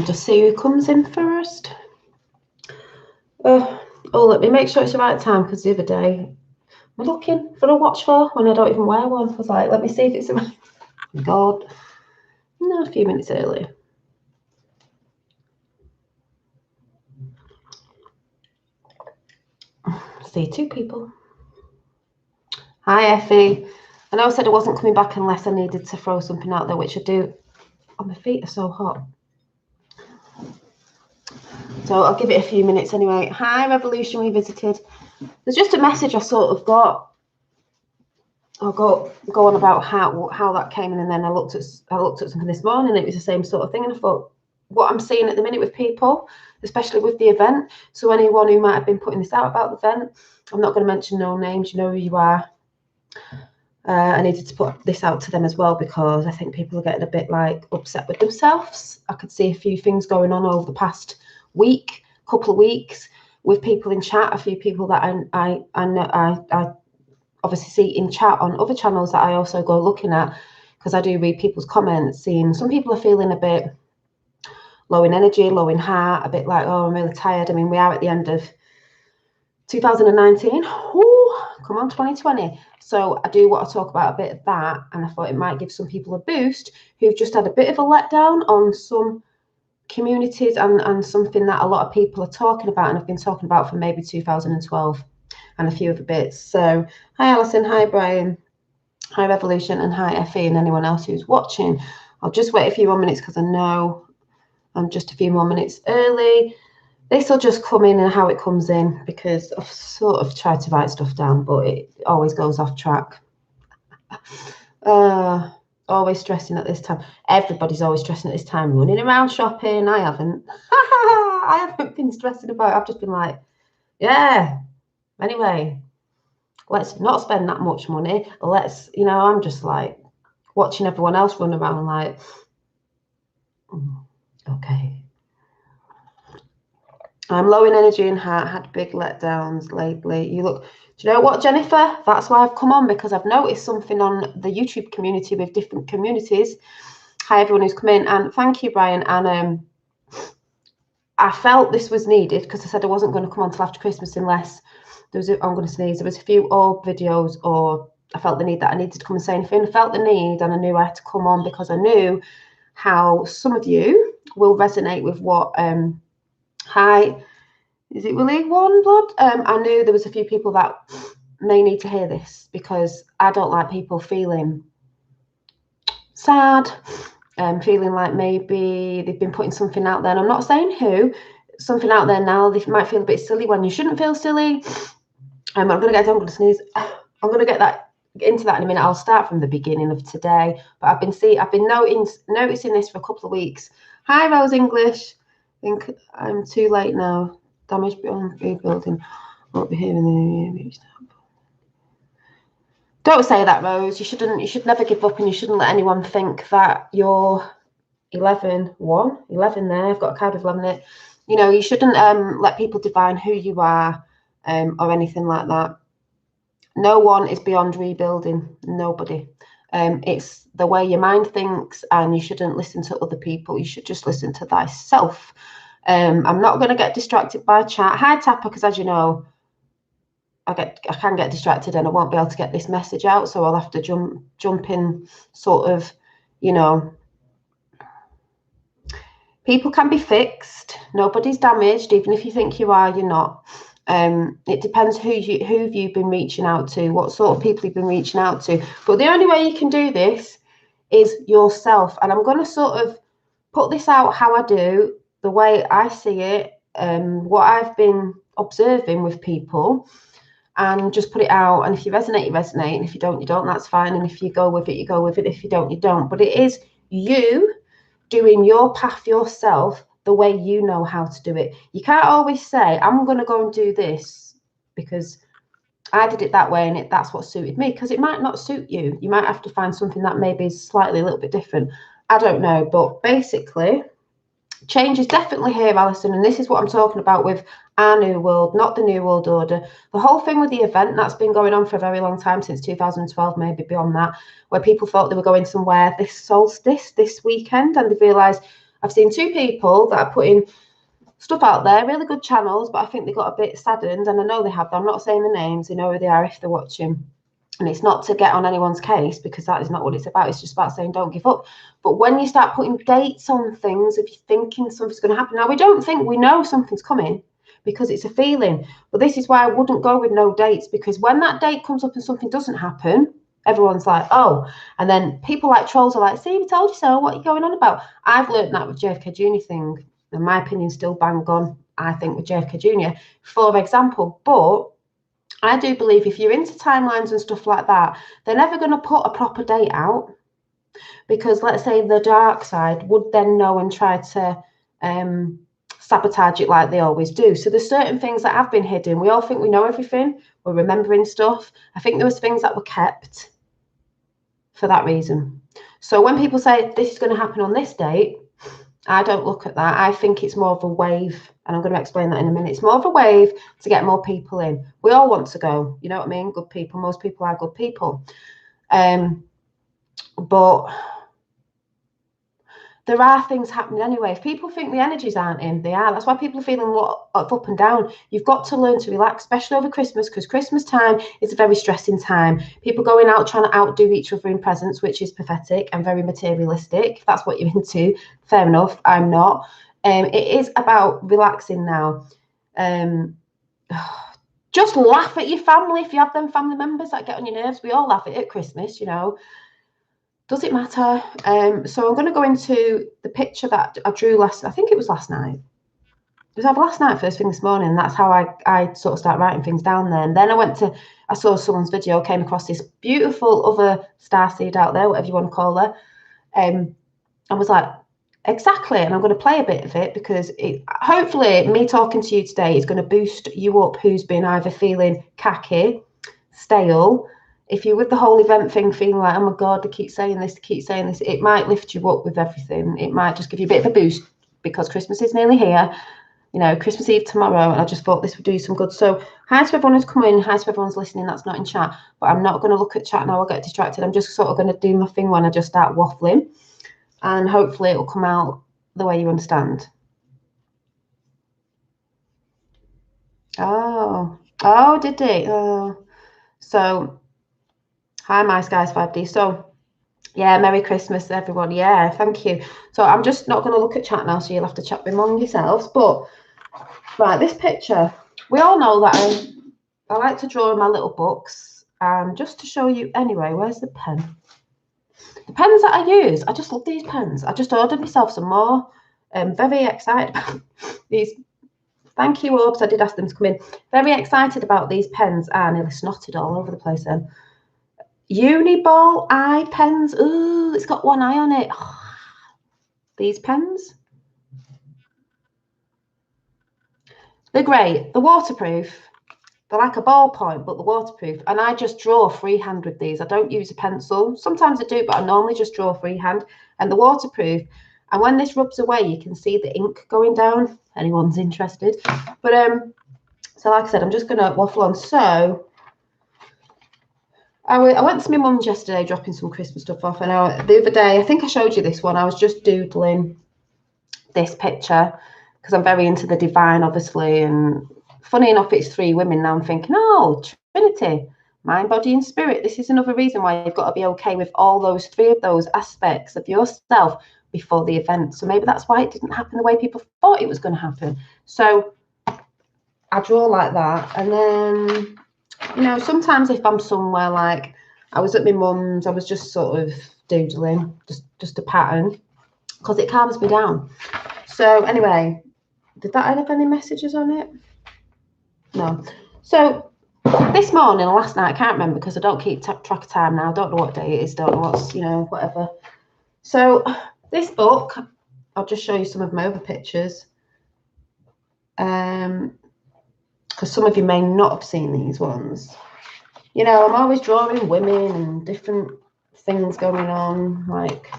Just see who comes in first. Oh, let me make sure it's the right time, because the other day I'm looking for a watch for when I don't even wear one. I was like, let me see if it's the right. God, no, a few minutes early. See 2 people. Hi, Effie. I know I said I wasn't coming back unless I needed to throw something out there, which I do. Oh, my feet are so hot. So I'll give it a few minutes anyway. Hi, Revolution Revisited. There's just a message I sort of got. I'll go on about how that came in, and then I looked at something this morning, and it was the same sort of thing, and I thought, what I'm seeing at the minute with people, especially with the event. So anyone who might have been putting this out about the event, I'm not going to mention no names. You know who you are. I needed to put this out to them as well, because I think people are getting a bit like upset with themselves. I could see a few things going on over the past couple of weeks with people in chat. A few people that I know I obviously see in chat on other channels that I also go looking at, because I do read people's comments. Seeing some people are feeling a bit low in energy, low in heart, a bit like, oh, I'm really tired. I mean, we are at the end of 2019. Ooh, come on, 2020. So I do want to talk about a bit of that, and I thought it might give some people a boost who've just had a bit of a letdown on some communities, and something that a lot of people are talking about and have been talking about for maybe 2012 and a few other bits. So hi Alison, hi Brian, hi Revolution, and hi Effie, and anyone else who's watching. I'll just wait a few more minutes because I know I'm just a few more minutes early. This will just come in and how it comes in, because I've sort of tried to write stuff down, but it always goes off track. Always stressing at this time. Everybody's always stressing at this time, running around shopping. I haven't. I haven't been stressing about it. I've just been like, yeah. Anyway, let's not spend that much money. Let's, I'm just like watching everyone else run around like, okay. I'm low in energy and heart, had big letdowns lately. Do you know what, Jennifer? That's why I've come on, because I've noticed something on the YouTube community with different communities. Hi, everyone who's come in, and thank you, Brian. And I felt this was needed, because I said I wasn't going to come on till after Christmas unless I'm going to sneeze. There was a few old videos, or I felt the need that I needed to come and say anything. I felt the need, and I knew I had to come on, because I knew how some of you will resonate with what hi, is it Willie One Blood? I knew there was a few people that may need to hear this, because I don't like people feeling sad, feeling like maybe they've been putting something out there, and I'm not saying who, something out there now. They might feel a bit silly when you shouldn't feel silly. I'm going to sneeze. I'm going to get that into that in a minute. I'll start from the beginning of today, but I've been noticing this for a couple of weeks. Hi, Rose English. I think I'm too late now. Damage beyond rebuilding. Won't be here in the new year. Don't say that, Rose. You should never give up, and you shouldn't let anyone think that you're 11 there. I've got a card of 11 in it. You shouldn't let people define who you are, or anything like that. No one is beyond rebuilding. Nobody. It's the way your mind thinks, and you shouldn't listen to other people. You should just listen to thyself. I'm not going to get distracted by chat. Hi, Tapper, because as you know, I can get distracted and I won't be able to get this message out, so I'll have to jump in, sort of, people can be fixed. Nobody's damaged. Even if you think you are, you're not. It depends who you've been reaching out to, what sort of people you've been reaching out to. But the only way you can do this is yourself. And I'm going to sort of put this out how I do, the way I see it, what I've been observing with people, and just put it out. And if you resonate, you resonate. And if you don't, you don't. That's fine. And if you go with it, you go with it. If you don't, you don't. But it is you doing your path yourself, the way you know how to do it. You can't always say, I'm going to go and do this because I did it that way and that's what suited me, because it might not suit you. You might have to find something that maybe is slightly a little bit different. I don't know. But basically, change is definitely here, Alison. And this is what I'm talking about with our new world, not the New World Order. The whole thing with the event, that's been going on for a very long time, since 2012, maybe beyond that, where people thought they were going somewhere this solstice, this weekend, and they realised, I've seen 2 people that are putting stuff out there, really good channels, but I think they got a bit saddened, and I know they have. I'm not saying the names, they know who they are if they're watching. And it's not to get on anyone's case, because that is not what it's about. It's just about saying don't give up. But when you start putting dates on things, if you're thinking something's going to happen, now we know something's coming because it's a feeling. But this is why I wouldn't go with no dates, because when that date comes up and something doesn't happen, everyone's like, oh, and then people like trolls are like, see, we told you so, what are you going on about? I've learned that with JFK Jr. thing. In my opinion, still bang on, I think, with JFK Jr., for example. But I do believe if you're into timelines and stuff like that, they're never going to put a proper date out, because let's say the dark side would then know and try to sabotage it like they always do. So there's certain things that have been hidden. We all think we know everything. We're remembering stuff. I think there was things that were kept for that reason. So when people say this is going to happen on this date, I don't look at that. I think it's more of a wave, and I'm going to explain that in a minute. It's more of a wave to get more people in. We all want to go, you know what I mean? Good people. Most people are good people. But there are things happening anyway. If people think the energies aren't in, they are. That's why people are feeling a lot of up and down. You've got to learn to relax, especially over Christmas, because Christmas time is a very stressing time. People going out trying to outdo each other in presents, which is pathetic and very materialistic. If that's what you're into, fair enough. I'm not. It is about relaxing now. Just laugh at your family if you have them family members that get on your nerves. We all laugh at Christmas, you know. Does it matter? So I'm going to go into the picture that I drew I think it was last night. It was either last night, first thing this morning. And that's how I sort of start writing things down there. And then I saw someone's video, came across this beautiful other starseed out there, whatever you want to call her. And was like, exactly. And I'm going to play a bit of it, because hopefully me talking to you today is going to boost you up, who's been either feeling cacky, stale. If you're with the whole event thing, feeling like, oh my God, they keep saying this, it might lift you up with everything. It might just give you a bit of a boost, because Christmas is nearly here. You know, Christmas Eve tomorrow, and I just thought this would do you some good. So hi to everyone who's come in, hi to everyone's listening that's not in chat, but I'm not going to look at chat now, I'll get distracted. I'm just sort of going to do my thing when I just start waffling, and hopefully it will come out the way you understand. Oh, did it? Oh, so hi, my skies 5D. So yeah, Merry Christmas, everyone. Yeah, thank you. So I'm just not going to look at chat now, so you'll have to chat among yourselves. But right, this picture, we all know that I like to draw in my little books. And just to show you anyway, where's the pen? The pens that I use, I just love these pens. I just ordered myself some more. I'm very excited about these. Thank you all, because I did ask them to come in. Very excited about these pens. Nearly snotted all over the place then. Uniball eye pens. Ooh, it's got one eye on it. Oh, these pens. They're great. They're waterproof. They're like a ballpoint, but they're waterproof. And I just draw freehand with these. I don't use a pencil. Sometimes I do, but I normally just draw freehand. And they're waterproof. And when this rubs away, you can see the ink going down. If anyone's interested. But so like I said, I'm just going to waffle on. So I went to my mum's yesterday, dropping some Christmas stuff off. And the other day, I think I showed you this one. I was just doodling this picture, because I'm very into the divine, obviously. And funny enough, it's 3 women now. I'm thinking, oh, Trinity, mind, body, and spirit. This is another reason why you've got to be okay with all those 3 of those aspects of yourself before the event. So maybe that's why it didn't happen the way people thought it was going to happen. So I draw like that. And then, you know, sometimes if I'm somewhere, like I was at my mum's, I was just sort of doodling, just a pattern, because it calms me down. So anyway, did that have any messages on it? No. So this morning or last night, I can't remember, because I don't keep track of time now. I don't know what day it is, don't know what's, you know, whatever. So this book, I'll just show you some of my other pictures. Because some of you may not have seen these ones. You know, I'm always drawing women and different things going on, like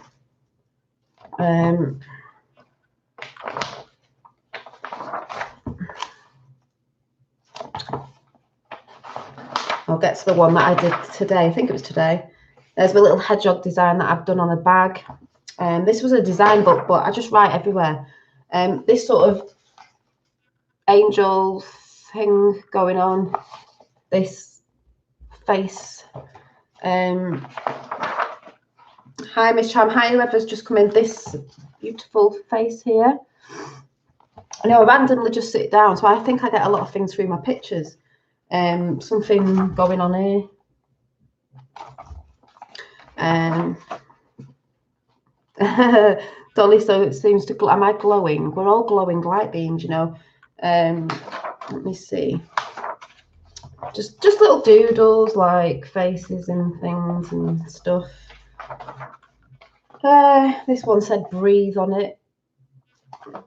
I'll get to the one that I did today. I think it was today. There's my little hedgehog design that I've done on a bag. This was a design book, but I just write everywhere. This sort of angel thing going on, this face. Hi, Miss Charm. Hi, whoever's just come in. This beautiful face here. I know I randomly just sit down, so I think I get a lot of things through my pictures. Something going on here. Dolly, so it seems to glow. Am I glowing? We're all glowing light beams, you know. Let me see. Just little doodles like faces and things and stuff. This one said breathe on it.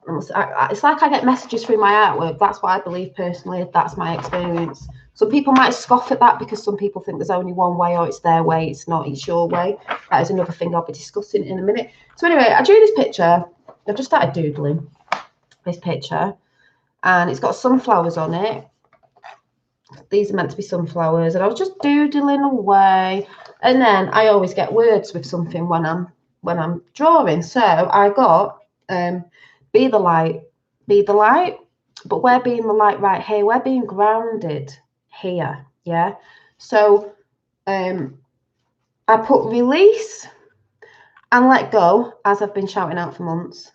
It's like I get messages through my artwork. That's what I believe personally. That's my experience. Some people might scoff at that because some people think there's only one way, or it's their way. It's not. It's your way. That is another thing I'll be discussing in a minute. So anyway, I drew this picture. I've just started doodling this picture, and it's got sunflowers on it. These are meant to be sunflowers, and I was just doodling away. And then I always get words with something when I'm drawing. So I got be the light, be the light. But we're being the light right here. We're being grounded here. Yeah. So I put release and let go, as I've been shouting out for months,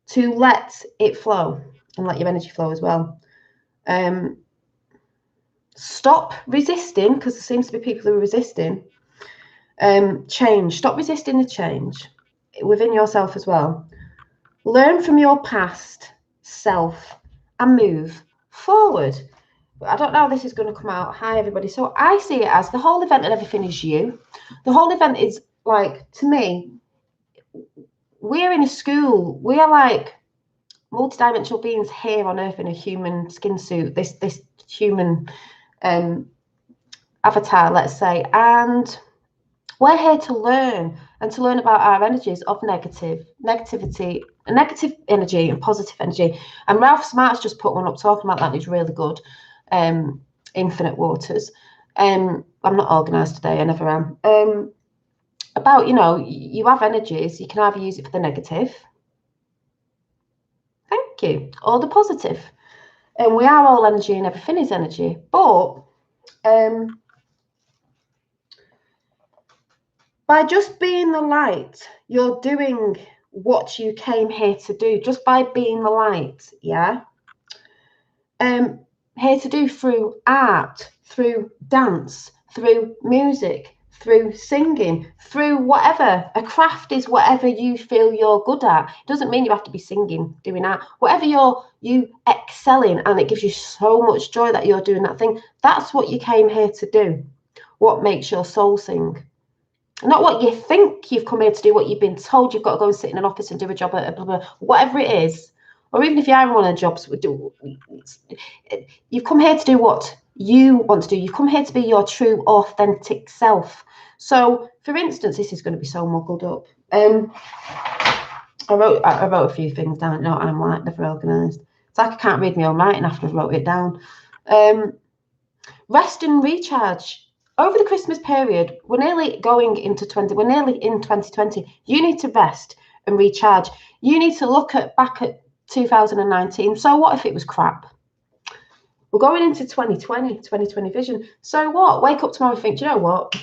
to let it flow and let your energy flow as well. Stop resisting, because there seems to be people who are resisting. Change. Stop resisting the change within yourself as well. Learn from your past self and move forward. I don't know how this is going to come out. Hi, everybody. So I see it as the whole event and everything is you. The whole event is like, to me, we're in a school. We are like multidimensional beings here on Earth in a human skin suit, this human avatar, let's say. And we're here to learn and to learn about our energies of negativity, negative energy and positive energy. And Ralph Smart's just put one up talking about that, and it's really good. Infinite Waters. I'm not organised today, I never am. About, you know, you have energies, you can either use it for the negative, thank you, or the positive. And we are all energy and everything is energy. But by just being the light, you're doing what you came here to do, just by being the light, yeah? Here to do through art, through dance, through music, through singing, through whatever. A craft is whatever you feel you're good at. It doesn't mean you have to be singing, doing art. Whatever you excel in, and it gives you so much joy that you're doing that thing, that's what you came here to do. What makes your soul sing. Not what you think you've come here to do, what you've been told you've got to go and sit in an office and do a job at blah, blah, whatever it is. Or even if you are in one of the jobs, you've come here to do what you want to do. You've come here to be your true, authentic self. So, for instance, this is going to be so muddled up. I wrote a few things down. No, I'm like never organised. It's like I can't read my own writing after I've wrote it down. Rest and recharge. Over the Christmas period, we're nearly going into we're nearly in 2020. You need to rest and recharge. You need to look back at 2019. So what if it was crap? We're going into 2020 vision. So what? Wake up tomorrow and think, do you know what?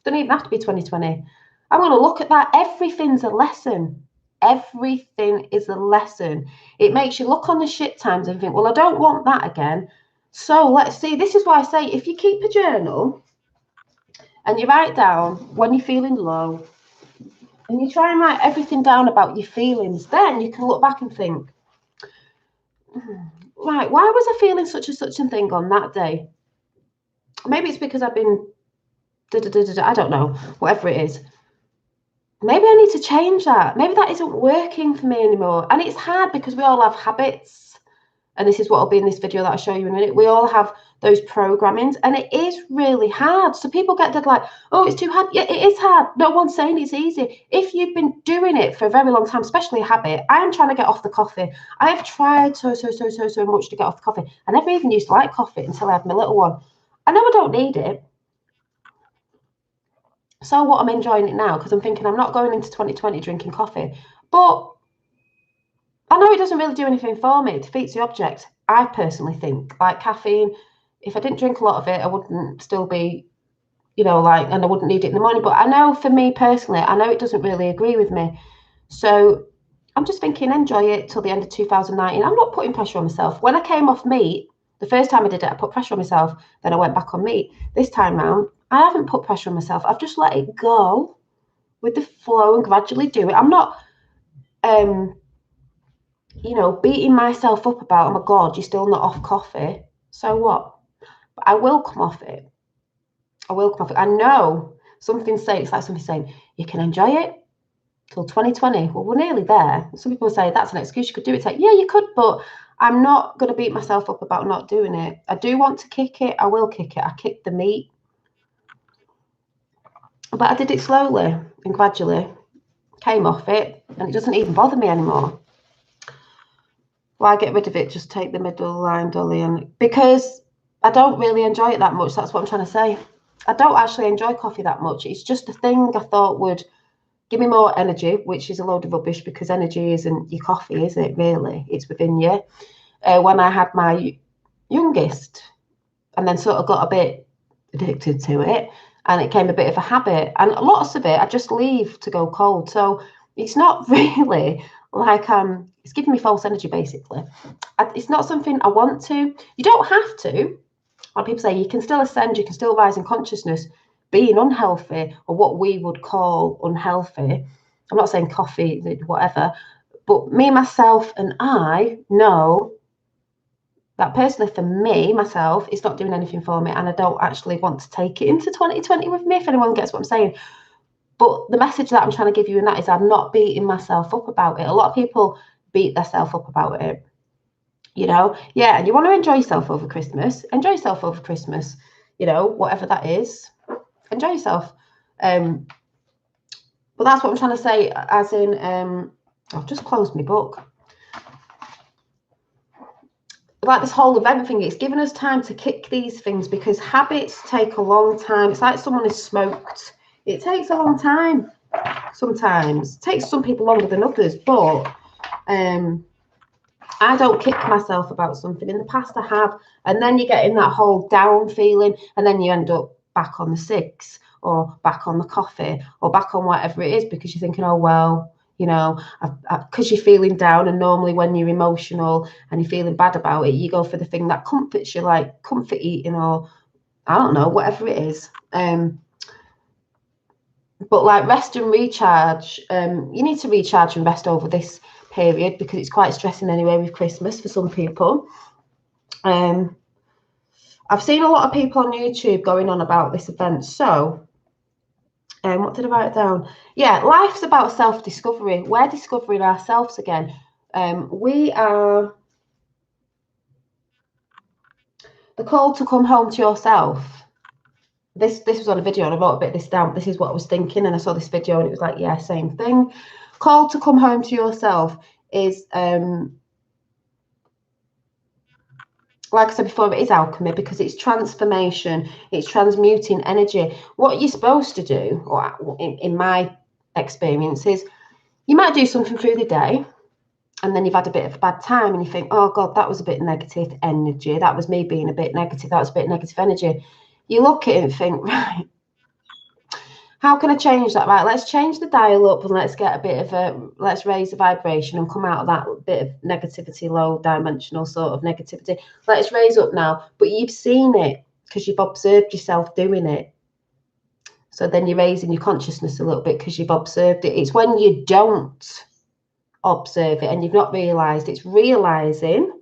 Don't even have to be 2020. I'm going to look at that. Everything's a lesson. Everything is a lesson. It makes you look on the shit times and think, well, I don't want that again. So let's see. This is why I say, if you keep a journal and you write down when you're feeling low, and you try and write everything down about your feelings, then you can look back and think, right, why was I feeling such and such a thing on that day? Maybe it's because I've been, I don't know, whatever it is. Maybe I need to change that. Maybe that isn't working for me anymore. And it's hard because we all have habits. And this is what will be in this video that I'll show you in a minute. We all have those programmings, and it is really hard. So people get that like, oh, it's too hard. Yeah, it is hard. No one's saying it's easy. If you've been doing it for a very long time, especially a habit, I am trying to get off the coffee. I have tried so much to get off the coffee. I never even used to like coffee until I had my little one. I know I don't need it. So what, I'm enjoying it now because I'm thinking I'm not going into 2020 drinking coffee. But I know it doesn't really do anything for me. It defeats the object, I personally think. Like caffeine, if I didn't drink a lot of it, I wouldn't still be, and I wouldn't need it in the morning. But I know for me personally, I know it doesn't really agree with me. So I'm just thinking, enjoy it till the end of 2019. I'm not putting pressure on myself. When I came off meat, the first time I did it, I put pressure on myself. Then I went back on meat. This time round, I haven't put pressure on myself. I've just let it go with the flow and gradually do it. I'm not, beating myself up about, oh my God, you're still not off coffee. So what? But I will come off it. I know something's saying, it's like something saying, you can enjoy it till 2020. Well, we're nearly there. Some people say that's an excuse, you could do it. It's like, yeah, you could, but I'm not going to beat myself up about not doing it. I do want to kick it. I will kick it. I kicked the meat. But I did it slowly and gradually. Came off it, and it doesn't even bother me anymore. Why get rid of it? Just take the middle line, Dolly. And because I don't really enjoy it that much. That's what I'm trying to say. I don't actually enjoy coffee that much. It's just a thing I thought would give me more energy, which is a load of rubbish because energy isn't your coffee, is it really? It's within you. When I had my youngest, and then sort of got a bit addicted to it, and it became a bit of a habit. And lots of it, I just leave to go cold. So it's not really like it's giving me false energy, basically. It's not something I want to. You don't have to. Like people say, you can still ascend, you can still rise in consciousness, being unhealthy, or what we would call unhealthy. I'm not saying coffee, whatever, but me, myself, and I know that personally for me, myself, it's not doing anything for me, and I don't actually want to take it into 2020 with me, if anyone gets what I'm saying. But the message that I'm trying to give you in that is I'm not beating myself up about it. A lot of people beat themselves up about it. Yeah, and you want to enjoy yourself over Christmas, whatever that is, enjoy yourself. But that's what I'm trying to say, as in, I've just closed my book. Like this whole event thing, it's given us time to kick these things because habits take a long time. It's like someone is smoked. It takes a long time sometimes. It takes some people longer than others, but I don't kick myself about something. In the past I have, and then you get in that whole down feeling, and then you end up back on the six, or back on the coffee, or back on whatever it is, because you're thinking, oh, well, because you're feeling down, and normally when you're emotional and you're feeling bad about it, you go for the thing that comforts you, like comfort eating, or I don't know, whatever it is. But like rest and recharge, you need to recharge and rest over this period because it's quite stressing anyway with Christmas for some people. I've seen a lot of people on YouTube going on about this event. So, what did I write down? Yeah, life's about self-discovery. We're discovering ourselves again. We are the call to come home to yourself. This was on a video, and I wrote a bit of this down. This is what I was thinking, and I saw this video, and it was like, yeah, same thing. Call to come home to yourself is, like I said before, it is alchemy because it's transformation. It's transmuting energy. What you're supposed to do, or in my experience, is you might do something through the day, and then you've had a bit of a bad time, and you think, oh God, that was a bit negative energy. That was me being a bit negative. That was a bit negative energy. You look at it and think, right, how can I change that? Right, let's change the dial up and let's get a bit of let's raise the vibration and come out of that bit of negativity, low dimensional sort of negativity. Let's raise up now. But you've seen it because you've observed yourself doing it. So then you're raising your consciousness a little bit because you've observed it. It's when you don't observe it and you've not realized, it's realizing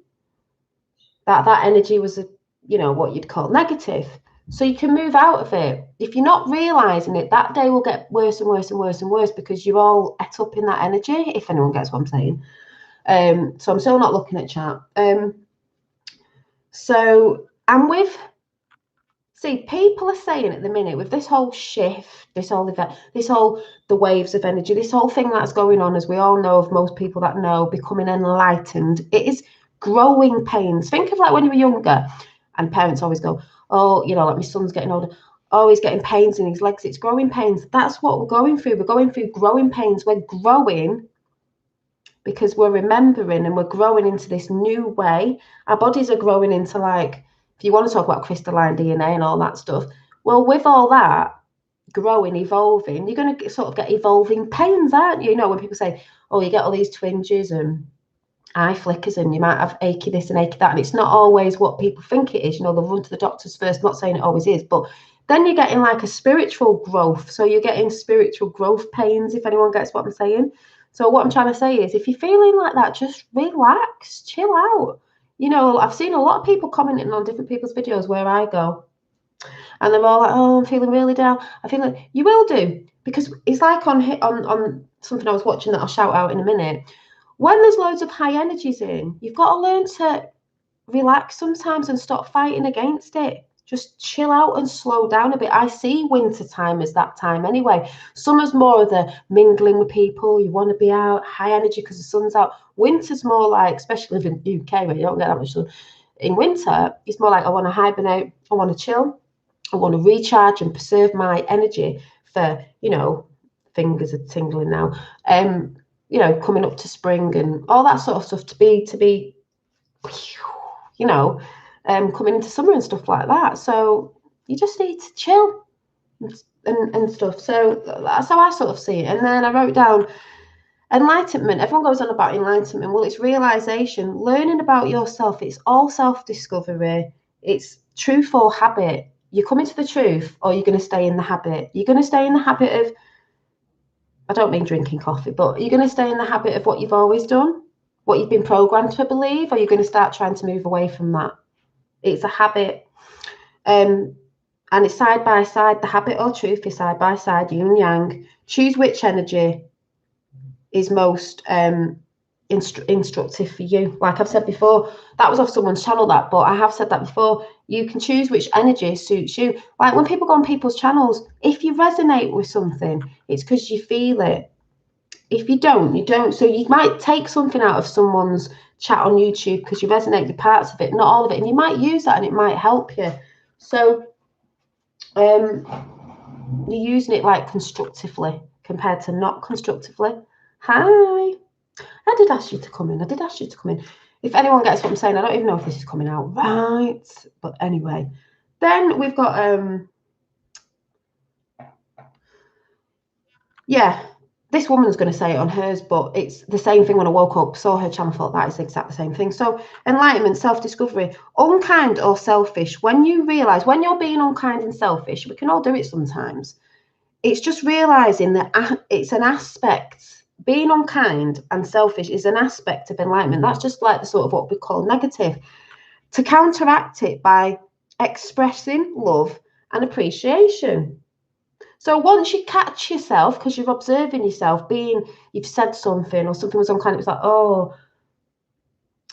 that that energy was what you'd call negative. So you can move out of it. If you're not realizing it, that day will get worse and worse and worse and worse because you're all et up in that energy, if anyone gets what I'm saying. So I'm still not looking at chat. So I'm with, see, people are saying at the minute with this whole shift, this whole event, the waves of energy, this whole thing that's going on, as we all know, of most people that know, becoming enlightened, it is growing pains. Think of like when you were younger and parents always go, oh, like my son's getting older. oh, he's getting pains in his legs. It's growing pains. That's what we're going through. We're going through growing pains. We're growing because we're remembering and we're growing into this new way. Our bodies are growing into, like, if you want to talk about crystalline DNA and all that stuff, well, with all that growing, evolving, you're going to sort of get evolving pains, aren't you? You know, when people say, oh, you get all these twinges and eye flickers and you might have achy this and achy that, and it's not always what people think it is. You know, they'll run to the doctors first, not saying it always is, but then you're getting like a spiritual growth. So you're getting spiritual growth pains, if anyone gets what I'm saying. So what I'm trying to say is, if you're feeling like that, just relax, chill out. You know, I've seen a lot of people commenting on different people's videos where I go, and they're all like, oh, I'm feeling really down. I feel like you will do, because it's like on something I was watching that I'll shout out in a minute. When there's loads of high energies in, you've got to learn to relax sometimes and stop fighting against it. Just chill out and slow down a bit. I see winter time as that time anyway. Summer's more of the mingling with people. You want to be out, high energy because the sun's out. Winter's more like, especially in the UK where you don't get that much sun, in winter, it's more like I want to hibernate, I want to chill, I want to recharge and preserve my energy for, you know, fingers are tingling now. You know, coming up to spring and all that sort of stuff, to be, you know, coming into summer and stuff like that. So you just need to chill and stuff. So that's how I sort of see it. And then I wrote down enlightenment. Everyone goes on about enlightenment. Well, it's realization, learning about yourself. It's all self-discovery. It's truth or habit. You're coming to the truth, or you're going to stay in the habit. You're going to stay in the habit of, I don't mean drinking coffee, but you're going to stay in the habit of what you've always done, what you've been programmed to believe, or you're going to start trying to move away from that. It's a habit. And it's side by side. The habit or truth is side by side, yin and yang. Choose which energy is most instructive for you. Like I've said before, that was off someone's channel, that, but I have said that before. You can choose which energy suits you. Like when people go on people's channels, if you resonate with something, it's because you feel it. If you don't, you don't. So you might take something out of someone's chat on YouTube because you resonate with parts of it, not all of it, and you might use that and it might help you. So you're using it like constructively compared to not constructively. Hi. I did ask you to come in. If anyone gets what I'm saying, I don't even know if this is coming out right. But anyway, then we've got yeah, this woman's going to say it on hers, but it's the same thing. When I woke up, saw her channel, thought that is the exact same thing. So enlightenment, self-discovery, unkind or selfish. When you realize when you're being unkind and selfish, we can all do it sometimes. It's just realizing that it's an aspect. Being unkind and selfish is an aspect of enlightenment. That's just like the sort of what we call negative. To counteract it by expressing love and appreciation. So once you catch yourself, because you're observing yourself, you've said something or something was unkind, it was like, oh,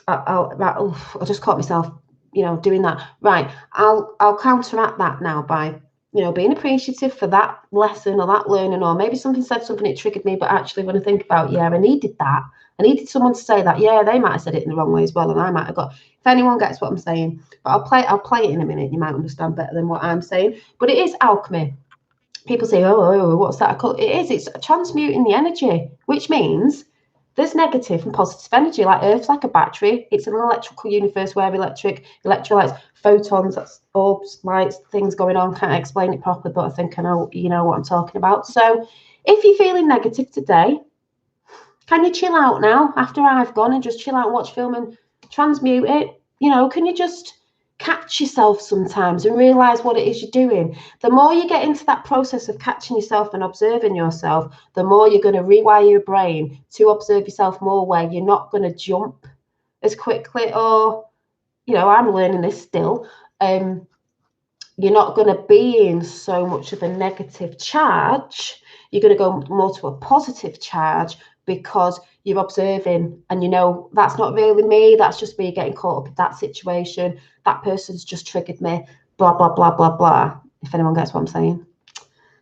I just caught myself, you know, doing that. Right, I'll counteract that now by, you know, being appreciative for that lesson or that learning, or maybe something said something, it triggered me, but actually when I think about, yeah, I needed that. I needed someone to say that. Yeah, they might have said it in the wrong way as well, and I might have got, if anyone gets what I'm saying, but I'll play it in a minute. You might understand better than what I'm saying. But it is alchemy. People say, oh, what's that? It's transmuting the energy, which means there's negative and positive energy. Like Earth's like a battery. It's an electrical universe where electrolytes, photons, that's orbs, lights, things going on. Can't explain it properly, but I think I know, you know what I'm talking about. So if you're feeling negative today, can you chill out now after I've gone and just chill out and watch film and transmute it? You know, can you just catch yourself sometimes and realize what it is you're doing? The more you get into that process of catching yourself and observing yourself, the more you're going to rewire your brain to observe yourself more, where you're not going to jump as quickly, or, you know, I'm learning this still. You're not going to be in so much of a negative charge. You're going to go more to a positive charge, because you're observing and you know that's not really me, that's just me getting caught up in that situation, that person's just triggered me, blah blah blah blah blah, if anyone gets what I'm saying.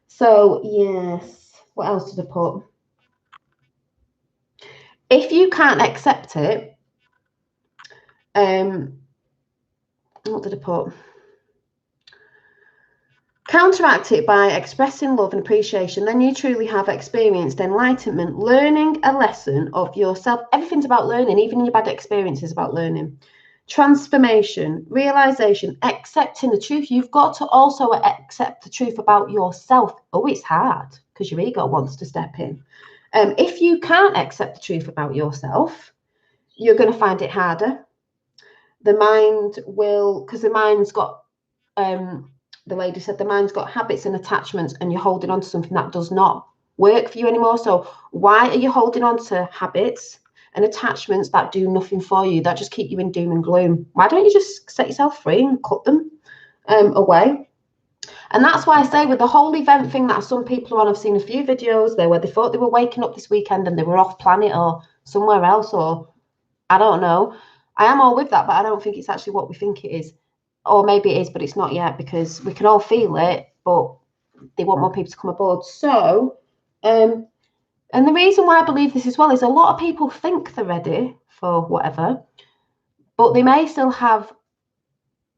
So yes, what else did I put? If you can't accept it, what did I put? Counteract it by expressing love and appreciation. Then you truly have experienced enlightenment, learning a lesson of yourself. Everything's about learning, even your bad experiences about learning. Transformation, realization, accepting the truth. You've got to also accept the truth about yourself. Oh, it's hard because your ego wants to step in. If you can't accept the truth about yourself, you're going to find it harder. The mind will, because the mind's got, the lady said, the mind's got habits and attachments, and you're holding on to something that does not work for you anymore. So why are you holding on to habits and attachments that do nothing for you, that just keep you in doom and gloom? Why don't you just set yourself free and cut them away? And that's why I say with the whole event thing that some people are on, I've seen a few videos there where they thought they were waking up this weekend and they were off planet or somewhere else, or I don't know. I am all with that, but I don't think it's actually what we think it is. Or maybe it is, but it's not yet, because we can all feel it, but they want more people to come aboard. So, and the reason why I believe this as well is a lot of people think they're ready for whatever, but they may still have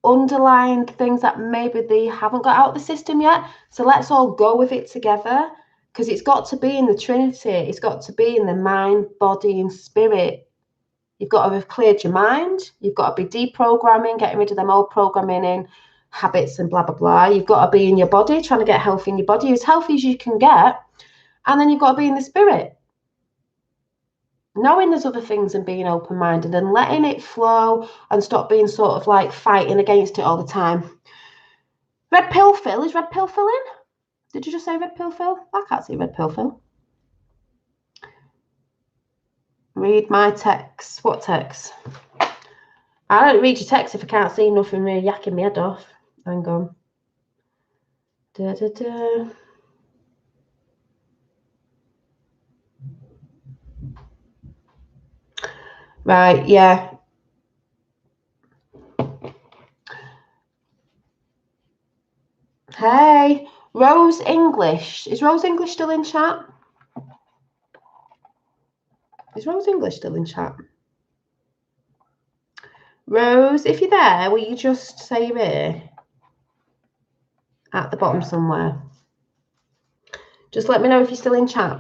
underlying things that maybe they haven't got out of the system yet. So let's all go with it together, because it's got to be in the Trinity. It's got to be in the mind, body, and spirit. You've got to have cleared your mind. You've got to be deprogramming, getting rid of them old programming in habits and blah, blah, blah. You've got to be in your body, trying to get healthy in your body, as healthy as you can get. And then you've got to be in the spirit, knowing there's other things and being open-minded and letting it flow and stop being sort of like fighting against it all the time. Red pill Phil, is red pill Phil in? Did you just say red pill Phil? I can't see red pill Phil. Read my text. What text? I don't read your text if I can't see nothing really yakking my head off. Hang on. Da, da, da. Right, yeah. Hey, Rose English. Is Rose English still in chat? Is Rose English still in chat? Rose, if you're there, will you just say you're here? At the bottom somewhere. Just let me know if you're still in chat.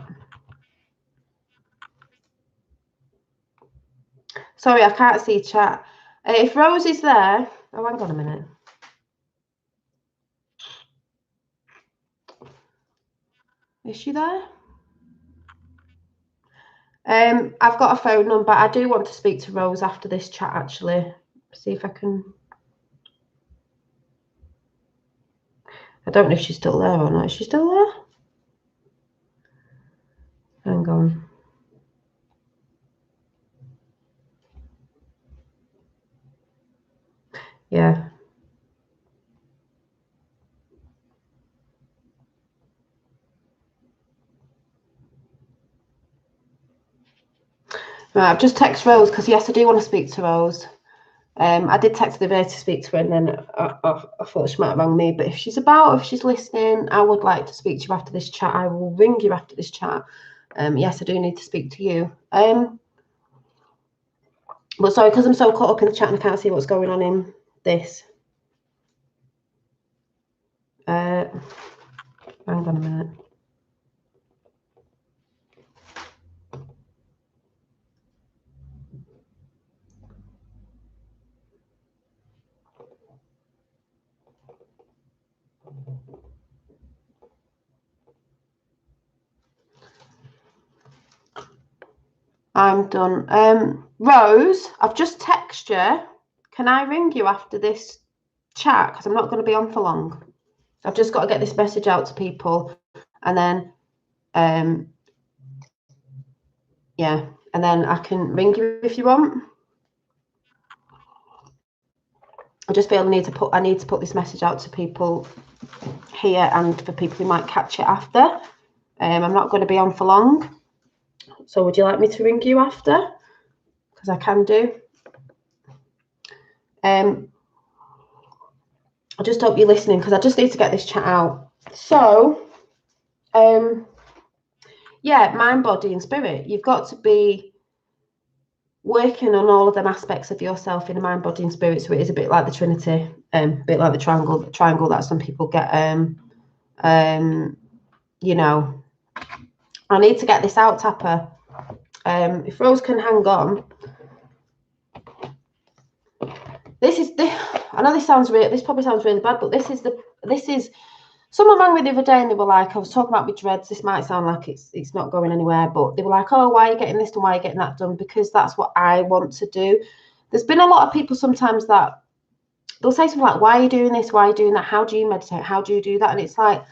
Sorry, I can't see chat. If Rose is there, oh, hang on a minute. Is she there? I've got a phone number. I do want to speak to Rose after this chat, actually. See if I can. I don't know if she's still there or not. Is she still there? Hang on. Yeah. Right, I've just texted Rose because, yes, I do want to speak to Rose. I did text her the day to speak to her, and then I thought she might have rang me. But if she's about, if she's listening, I would like to speak to you after this chat. I will ring you after this chat. Yes, I do need to speak to you. But sorry, because I'm so caught up in the chat and I can't see what's going on in this. Hang on a minute. I'm done. Rose, I've just texted you. Can I ring you after this chat? Because I'm not going to be on for long. I've just got to get this message out to people, and then, yeah, and then I can ring you if you want. I just feel I need to put this message out to people here and for people who might catch it after. I'm not going to be on for long. So would you like me to ring you after? Because I can do. I just hope you're listening, because I just need to get this chat out. So, yeah, mind, body, and spirit. You've got to be working on all of them aspects of yourself in a mind, body, and spirit. So it is a bit like the Trinity, a bit like the triangle that some people get. You know, I need to get this out, Tapper. If Rose can hang on. I know this probably sounds really bad, but this is someone rang me the other day and they were like, I was talking about my dreads. This might sound like it's not going anywhere, but they were like, oh, why are you getting this done? Why are you getting that done? Because that's what I want to do. There's been a lot of people sometimes that they'll say something like, why are you doing this? Why are you doing that? How do you meditate? How do you do that? And it's like,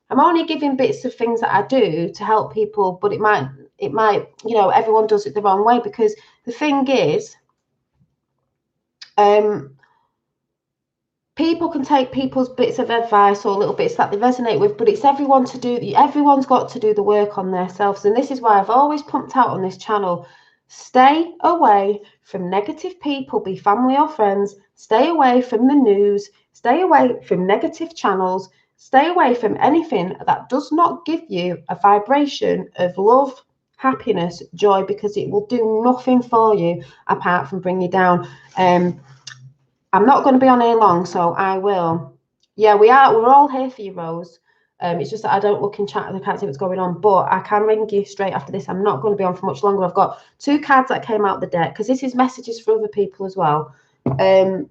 I'm only giving bits of things that I do to help people, but it might, you know, everyone does it the wrong way, because the thing is, people can take people's bits of advice or little bits that they resonate with, but it's everyone's got to do the work on themselves. And this is why I've always pumped out on this channel, stay away from negative people, be family or friends, stay away from the news, stay away from negative channels, stay away from anything that does not give you a vibration of love, happiness, joy, because it will do nothing for you apart from bring you down. I'm not going to be on here long, so I will. Yeah, we're all here for you, Rose. It's just that I don't look in chat and I can't see what's going on, but I can ring you straight after this. I'm not going to be on for much longer. I've got 2 cards that came out the deck, because this is messages for other people as well. And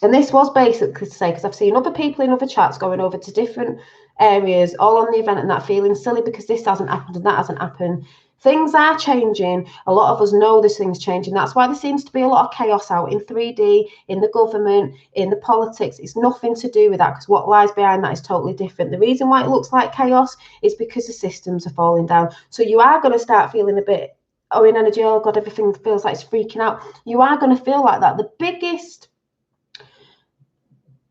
this was basically to say, because I've seen other people in other chats going over to different areas, all on the event, and that feeling silly because this hasn't happened and that hasn't happened. Things are changing. A lot of us know this thing's changing. That's why there seems to be a lot of chaos out in 3D, in the government, in the politics. It's nothing to do with that, because what lies behind that is totally different. The reason why it looks like chaos is because the systems are falling down. So you are going to start feeling a bit, oh, in energy, oh God, everything feels like it's freaking out. You are going to feel like that. The biggest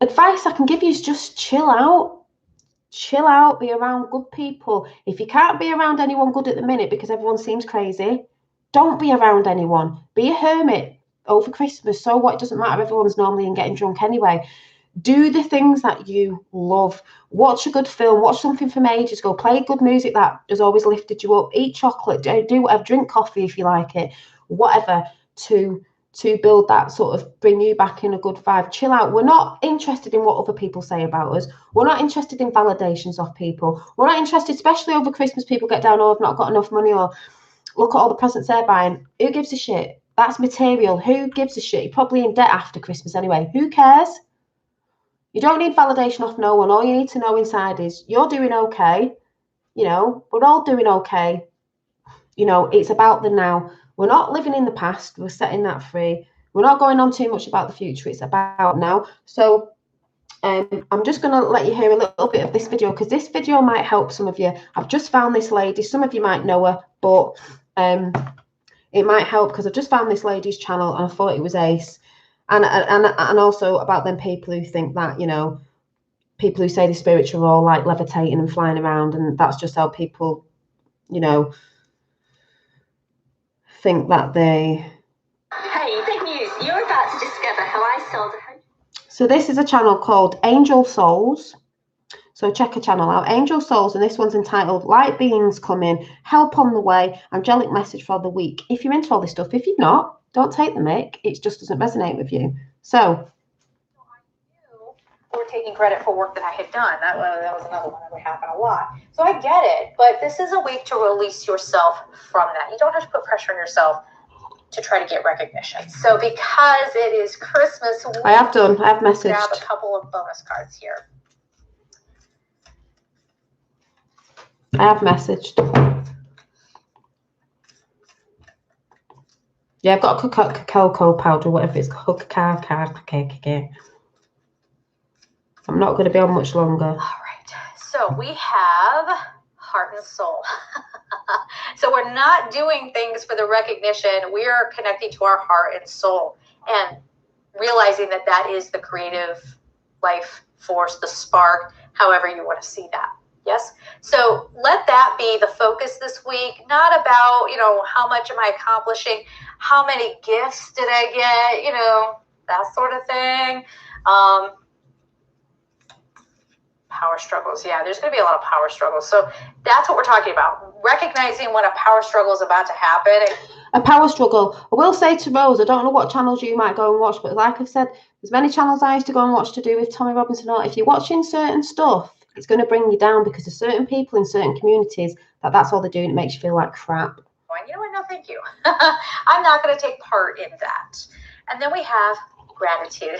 advice I can give you is just chill out. Chill out, be around good people. If you can't be around anyone good at the minute because everyone seems crazy, don't be around anyone. Be a hermit over Christmas. So what? It doesn't matter. Everyone's normally in getting drunk anyway. Do the things that you love. Watch a good film. Watch something from ages ago. Play good music that has always lifted you up. Eat chocolate. Do whatever. Drink coffee if you like it. Whatever to build that sort of, bring you back in a good vibe. Chill out. We're not interested in what other people say about us. We're not interested in validations of people. We're not interested, especially over Christmas, people get down, oh, I've not got enough money, or look at all the presents they're buying. Who gives a shit? That's material. Who gives a shit? You're probably in debt after Christmas anyway. Who cares? You don't need validation off no one. All you need to know inside is you're doing okay. You know, we're all doing okay. You know, it's about the now. We're not living in the past. We're setting that free. We're not going on too much about the future. It's about now. So I'm just going to let you hear a little bit of this video, because this video might help some of you. I've just found this lady. Some of you might know her, but it might help, because I've just found this lady's channel and I thought it was ace. And also about them people who think that, you know, people who say the spiritual are all like levitating and flying around, and that's just how people, you know, think that they... Hey, big news. You're about to discover how I sold a home. So this is a channel called Angel Souls. So check her channel out, Angel Souls, and this one's entitled Light Beings Coming, Help on the Way, Angelic Message for the Week. If you're into all this stuff, if you're not, don't take the mic. It just doesn't resonate with you. So or taking credit for work that I had done. That was another one that would happen a lot. So I get it, but this is a week to release yourself from that. You don't have to put pressure on yourself to try to get recognition. So because it is Christmas, I have messaged. Grab a couple of bonus cards here. I have messaged. Yeah, I've got a cocoa powder, whatever it's called. I'm not going to be on much longer. All right. So we have heart and soul. So we're not doing things for the recognition. We are connecting to our heart and soul and realizing that that is the creative life force, the spark, however you want to see that. Yes. So let that be the focus this week, not about, you know, how much am I accomplishing? How many gifts did I get? You know, that sort of thing. Power struggles. Yeah, there's going to be a lot of power struggles. So that's what we're talking about. Recognizing when a power struggle is about to happen. A power struggle. I will say to Rose, I don't know what channels you might go and watch, but like I've said, there's many channels I used to go and watch to do with Tommy Robinson. If you're watching certain stuff, it's going to bring you down because there's certain people in certain communities that's all they're doing. It makes you feel like crap. You know what? No, thank you. I'm not going to take part in that. And then we have gratitude.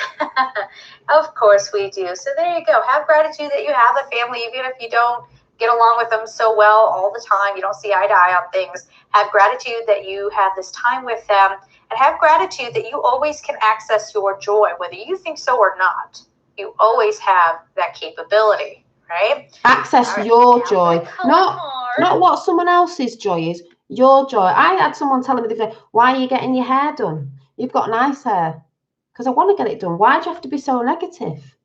Of course we do. So there you go. Have gratitude that you have a family, even if you don't get along with them so well all the time. You don't see eye to eye on things. Have gratitude that you have this time with them, and have gratitude that you always can access your joy, whether you think so or not. You always have that capability, right? Access your joy, not what someone else's joy is. Your joy. I had someone telling me the other day, why are you getting your hair done? You've got nice hair. Because I want to get it done. Why do you have to be so negative?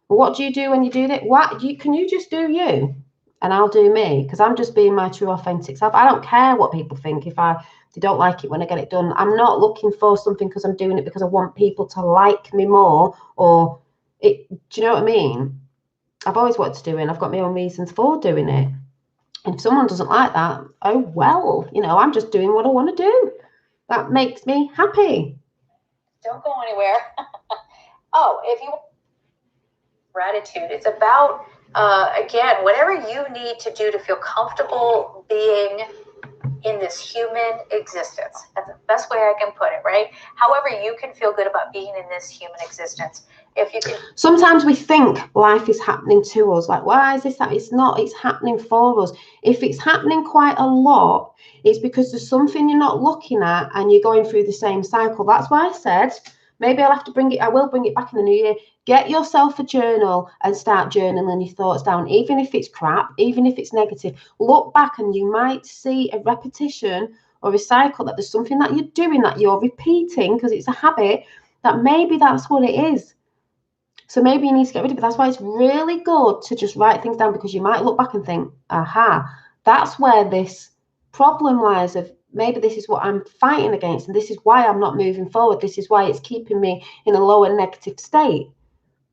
What do you do when you do that? Can you just do you and I'll do me? Because I'm just being my true authentic self. I don't care what people think if they don't like it when I get it done. I'm not looking for something because I'm doing it because I want people to like me more or it. Do you know what I mean? I've always wanted to do it and I've got my own reasons for doing it. And if someone doesn't like that, oh well, I'm just doing what I want to do. That makes me happy. Don't go anywhere. If you want gratitude, it's about, again, whatever you need to do to feel comfortable being in this human existence. That's the best way I can put it, right? However you can feel good about being in this human existence. If you can. Sometimes we think life is happening to us. Like, why is this that? It's not. It's happening for us. If it's happening quite a lot, it's because there's something you're not looking at and you're going through the same cycle. That's why I said, maybe I will bring it back in the new year. Get yourself a journal and start journaling your thoughts down, even if it's crap, even if it's negative. Look back and you might see a repetition or a cycle that there's something that you're doing that you're repeating because it's a habit, that maybe that's what it is. So maybe you need to get rid of it. That's why it's really good to just write things down, because you might look back and think, aha, that's where this problem lies of maybe this is what I'm fighting against, and this is why I'm not moving forward. This is why it's keeping me in a lower negative state.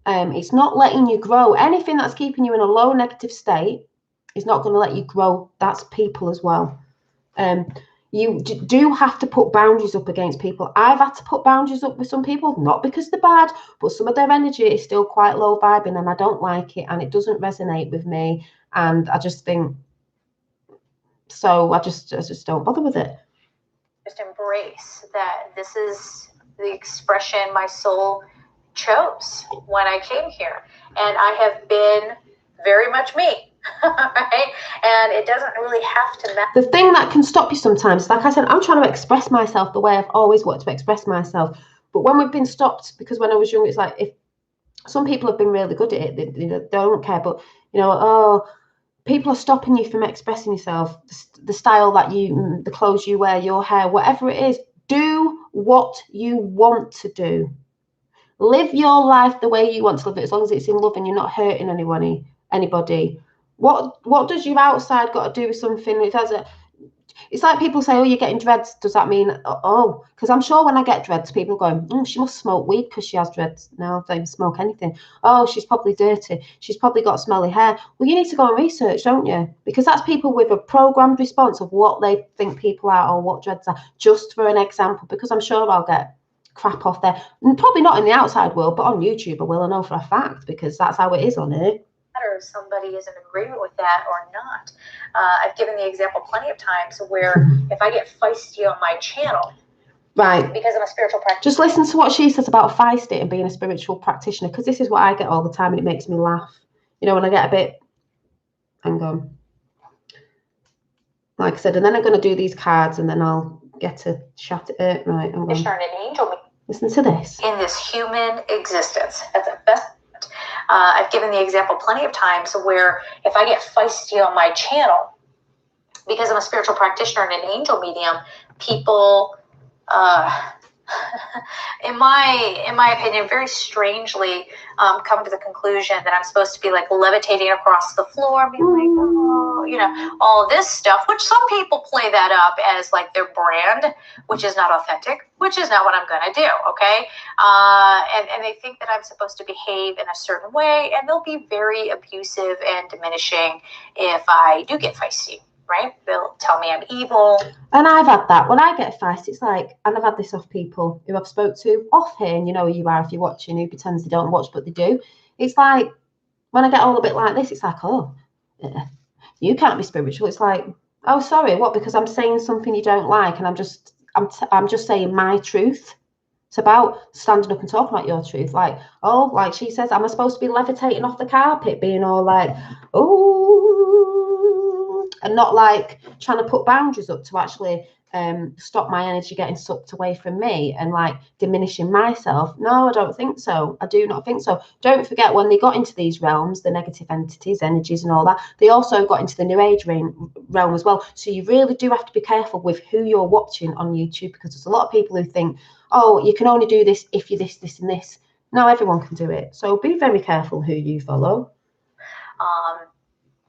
It's not letting you grow. Anything that's keeping you in a low negative state is not going to let you grow. That's people as well. You do have to put boundaries up against people. I've had to put boundaries up with some people, not because they're bad, but some of their energy is still quite low vibing and I don't like it and it doesn't resonate with me. And I just think, so I just don't bother with it. Just embrace that this is the expression my soul chose when I came here. And I have been very much me. Right? And it doesn't really have to matter. The thing that can stop you sometimes, like I said, I'm trying to express myself the way I've always wanted to express myself. But when we've been stopped, because when I was young, it's like, if some people have been really good at it, they don't care. But, people are stopping you from expressing yourself, the style that the clothes you wear, your hair, whatever it is. Do what you want to do. Live your life the way you want to live it, as long as it's in love and you're not hurting anybody. What does your outside got to do with something? It's like people say, oh, you're getting dreads. Does that mean, because I'm sure when I get dreads, people are going, she must smoke weed because she has dreads. No, I don't even smoke anything. Oh, she's probably dirty. She's probably got smelly hair. Well, you need to go and research, don't you? Because that's people with a programmed response of what they think people are or what dreads are, just for an example, because I'm sure I'll get crap off there. And probably not in the outside world, but on YouTube I will, I know for a fact, because that's how it is on here. If somebody is in agreement with that or not. I've given the example plenty of times where if I get feisty on my channel, right, because I'm a spiritual practitioner. Just listen to what she says about feisty and being a spiritual practitioner, because this is what I get all the time and it makes me laugh. When I get a bit, hang on. Like I said, and then I'm going to do these cards and then I'll get to chat it. Right, hang on. Listen to this. In this human existence. That's the best. I've given the example plenty of times where if I get feisty on my channel, because I'm a spiritual practitioner and an angel medium, people, in my opinion, very strangely come to the conclusion that I'm supposed to be like levitating across the floor, being like, oh, you know, all of this stuff, which some people play that up as like their brand, which is not authentic, which is not what I'm going to do. Okay. And they think that I'm supposed to behave in a certain way, and they'll be very abusive and diminishing if I do get feisty. Right? They'll tell me I'm evil. And I've had that. When I get feisty, it's like, and I've had this off people who I've spoke to off here, and you know who you are if you're watching, who pretends they don't watch, but they do. It's like, when I get all a bit like this, it's like, oh, yeah, you can't be spiritual. It's like, oh, sorry, what? Because I'm saying something you don't like, and I'm just saying my truth. It's about standing up and talking about your truth. Like, oh, like she says, am I supposed to be levitating off the carpet, being all like, oh, and not like trying to put boundaries up to actually stop my energy getting sucked away from me and like diminishing myself? No, I don't think so. I do not think so. Don't forget, when they got into these realms, the negative entities, energies and all that, they also got into the new age realm as well. So you really do have to be careful with who you're watching on YouTube, because there's a lot of people who think, oh, you can only do this if you're this, this and this. No, everyone can do it. So be very careful who you follow.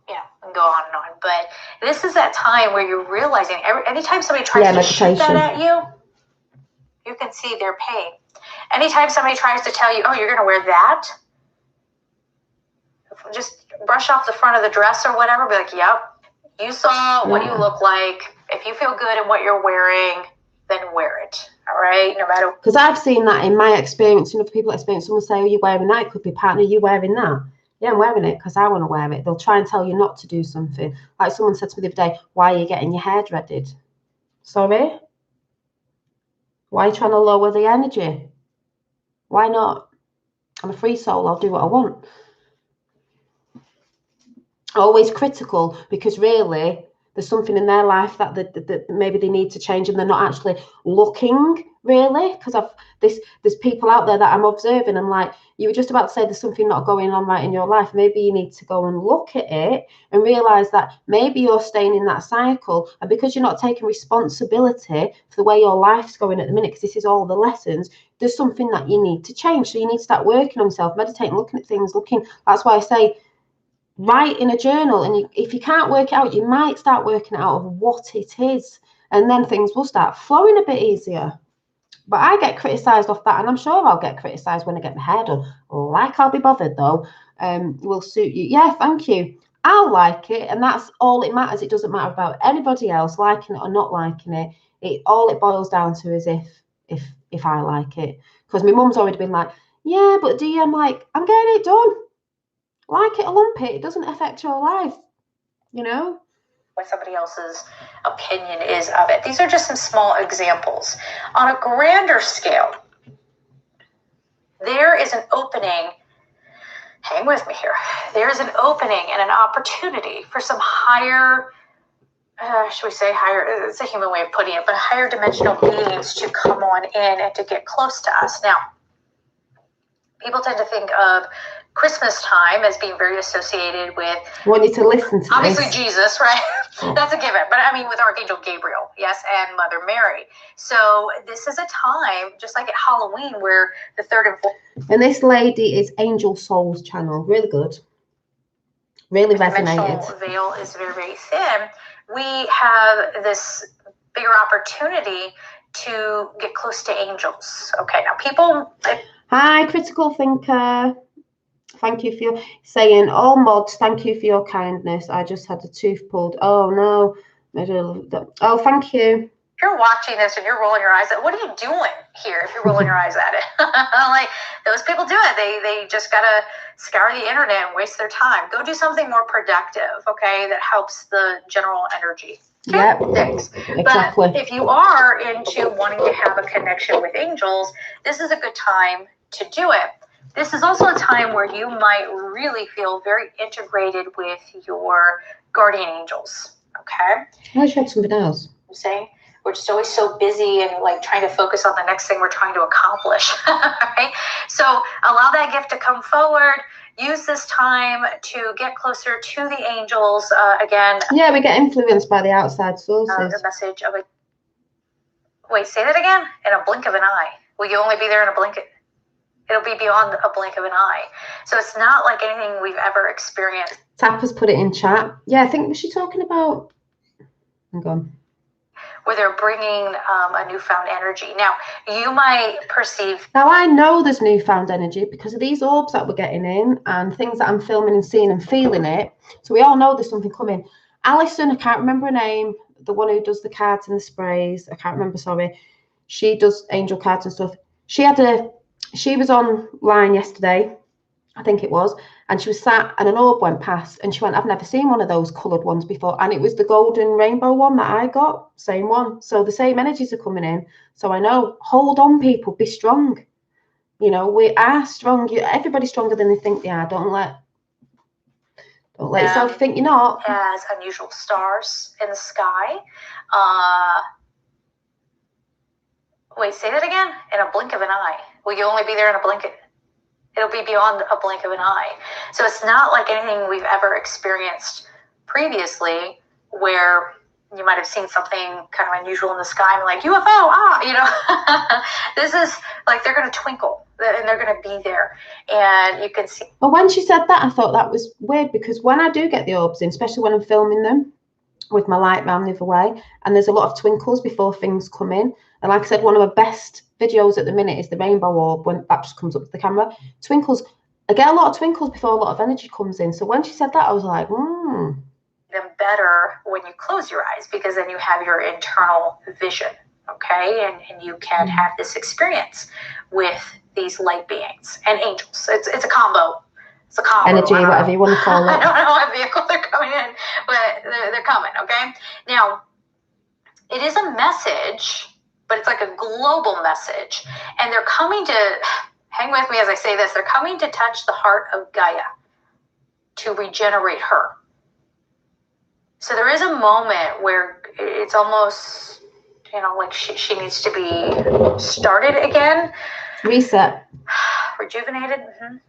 Yeah, and go on and on. But this is that time where you're realizing anytime somebody tries to shoot that at you, you can see their pain. Anytime somebody tries to tell you, oh, you're going to wear that, just brush off the front of the dress or whatever, be like, yep, you saw what you look like. If you feel good in what you're wearing, then wear it. All right, no matter. Because I've seen that in my experience, and other people experience. Someone say, "Oh, you're wearing that." It could be partner, you wearing that. Yeah, I'm wearing it because I want to wear it. They'll try and tell you not to do something. Like someone said to me the other day, "Why are you getting your hair dreaded?" Sorry. Why are you trying to lower the energy? Why not? I'm a free soul. I'll do what I want. Always critical, because really there's something in their life that maybe they need to change, and they're not actually looking really. Because there's people out there that I'm observing. I'm like, you were just about to say there's something not going on right in your life. Maybe you need to go and look at it and realize that maybe you're staying in that cycle, and because you're not taking responsibility for the way your life's going at the minute, because this is all the lessons, there's something that you need to change. So you need to start working on yourself, meditating, looking at things, that's why I say write in a journal, and if you can't work it out, you might start working out of what it is, and then things will start flowing a bit easier. But I get criticized off that, and I'm sure I'll get criticized when I get my hair done. Like, I'll be bothered though. Will suit you. Yeah, thank you. I'll like it, and that's all it matters. It doesn't matter about anybody else liking it or not liking it. All it boils down to is if I like it. Because my mum's already been like, yeah, but do you? I'm like, I'm getting it done. Like it or lump it, it doesn't affect your life, you know? What somebody else's opinion is of it. These are just some small examples. On a grander scale, there is an opening. Hang with me here. There is an opening and an opportunity for some higher, should we say higher, it's a human way of putting it, but higher dimensional beings to come on in and to get close to us. Now, people tend to think of Christmas time as being very associated with, want you to listen to obviously this. Jesus, right? That's a given. But I mean, with Archangel Gabriel, yes, and Mother Mary. So this is a time, just like at Halloween, where the third and fourth. And this lady is Angel Souls channel. Really good. Really resonated. The veil is very, very thin. We have this bigger opportunity to get close to angels. Okay, now people. Hi, Critical Thinker. Thank you for your saying, all mods, thank you for your kindness. I just had a tooth pulled. Oh, no. Oh, thank you. If you're watching this and you're rolling your eyes at, what are you doing here if you're rolling your eyes at it? Like, those people do it. They just got to scour the internet and waste their time. Go do something more productive, okay, that helps the general energy. Yeah, exactly. But if you are into wanting to have a connection with angels, this is a good time to do it. This is also a time where you might really feel very integrated with your guardian angels, okay? I tried something else. I'm saying we're just always so busy and like trying to focus on the next thing we're trying to accomplish, right? So allow that gift to come forward. Use this time to get closer to the angels. Again. Yeah, we get influenced by the outside sources. The message of a. Wait, say that again. In a blink of an eye. Will you only be there in a blink? It'll be beyond a blink of an eye. So it's not like anything we've ever experienced. Tap has put it in chat. Yeah, I think, was she talking about, hang on, where they're bringing a newfound energy. Now, you might perceive... Now, I know there's newfound energy because of these orbs that we're getting in and things that I'm filming and seeing and feeling it. So we all know there's something coming. Alison, I can't remember her name, the one who does the cards and the sprays. I can't remember, sorry. She does angel cards and stuff. She was online yesterday, I think it was, and she was sat and an orb went past and she went, I've never seen one of those coloured ones before. And it was the golden rainbow one that I got, same one. So the same energies are coming in. So I know, hold on, people, be strong. You know, we are strong. Everybody's stronger than they think they are. Don't let yourself think you're not. As unusual stars in the sky. Wait, say that again? In a blink of an eye. Will you only be there in a blink of... It'll be beyond a blink of an eye. So it's not like anything we've ever experienced previously where you might have seen something kind of unusual in the sky and like, UFO, you know. This is like they're going to twinkle and they're going to be there. And you can see. Well, when she said that, I thought that was weird because when I do get the orbs in, especially when I'm filming them with my light round the other way, and there's a lot of twinkles before things come in. And like I said, one of my best videos at the minute is the rainbow orb when that just comes up to the camera. Twinkles, I get a lot of twinkles before a lot of energy comes in. So when she said that, I was like, them better when you close your eyes because then you have your internal vision, okay? And you can have this experience with these light beings and angels. It's a combo. It's a combo. Energy, whatever you want to call it. I don't know what vehicle they're coming in, but they're coming, okay? Now, it is a message, but it's like a global message. And they're coming to, hang with me as I say this, they're coming to touch the heart of Gaia to regenerate her. So there is a moment where it's almost, you know, like she needs to be started again. Reset. Rejuvenated. And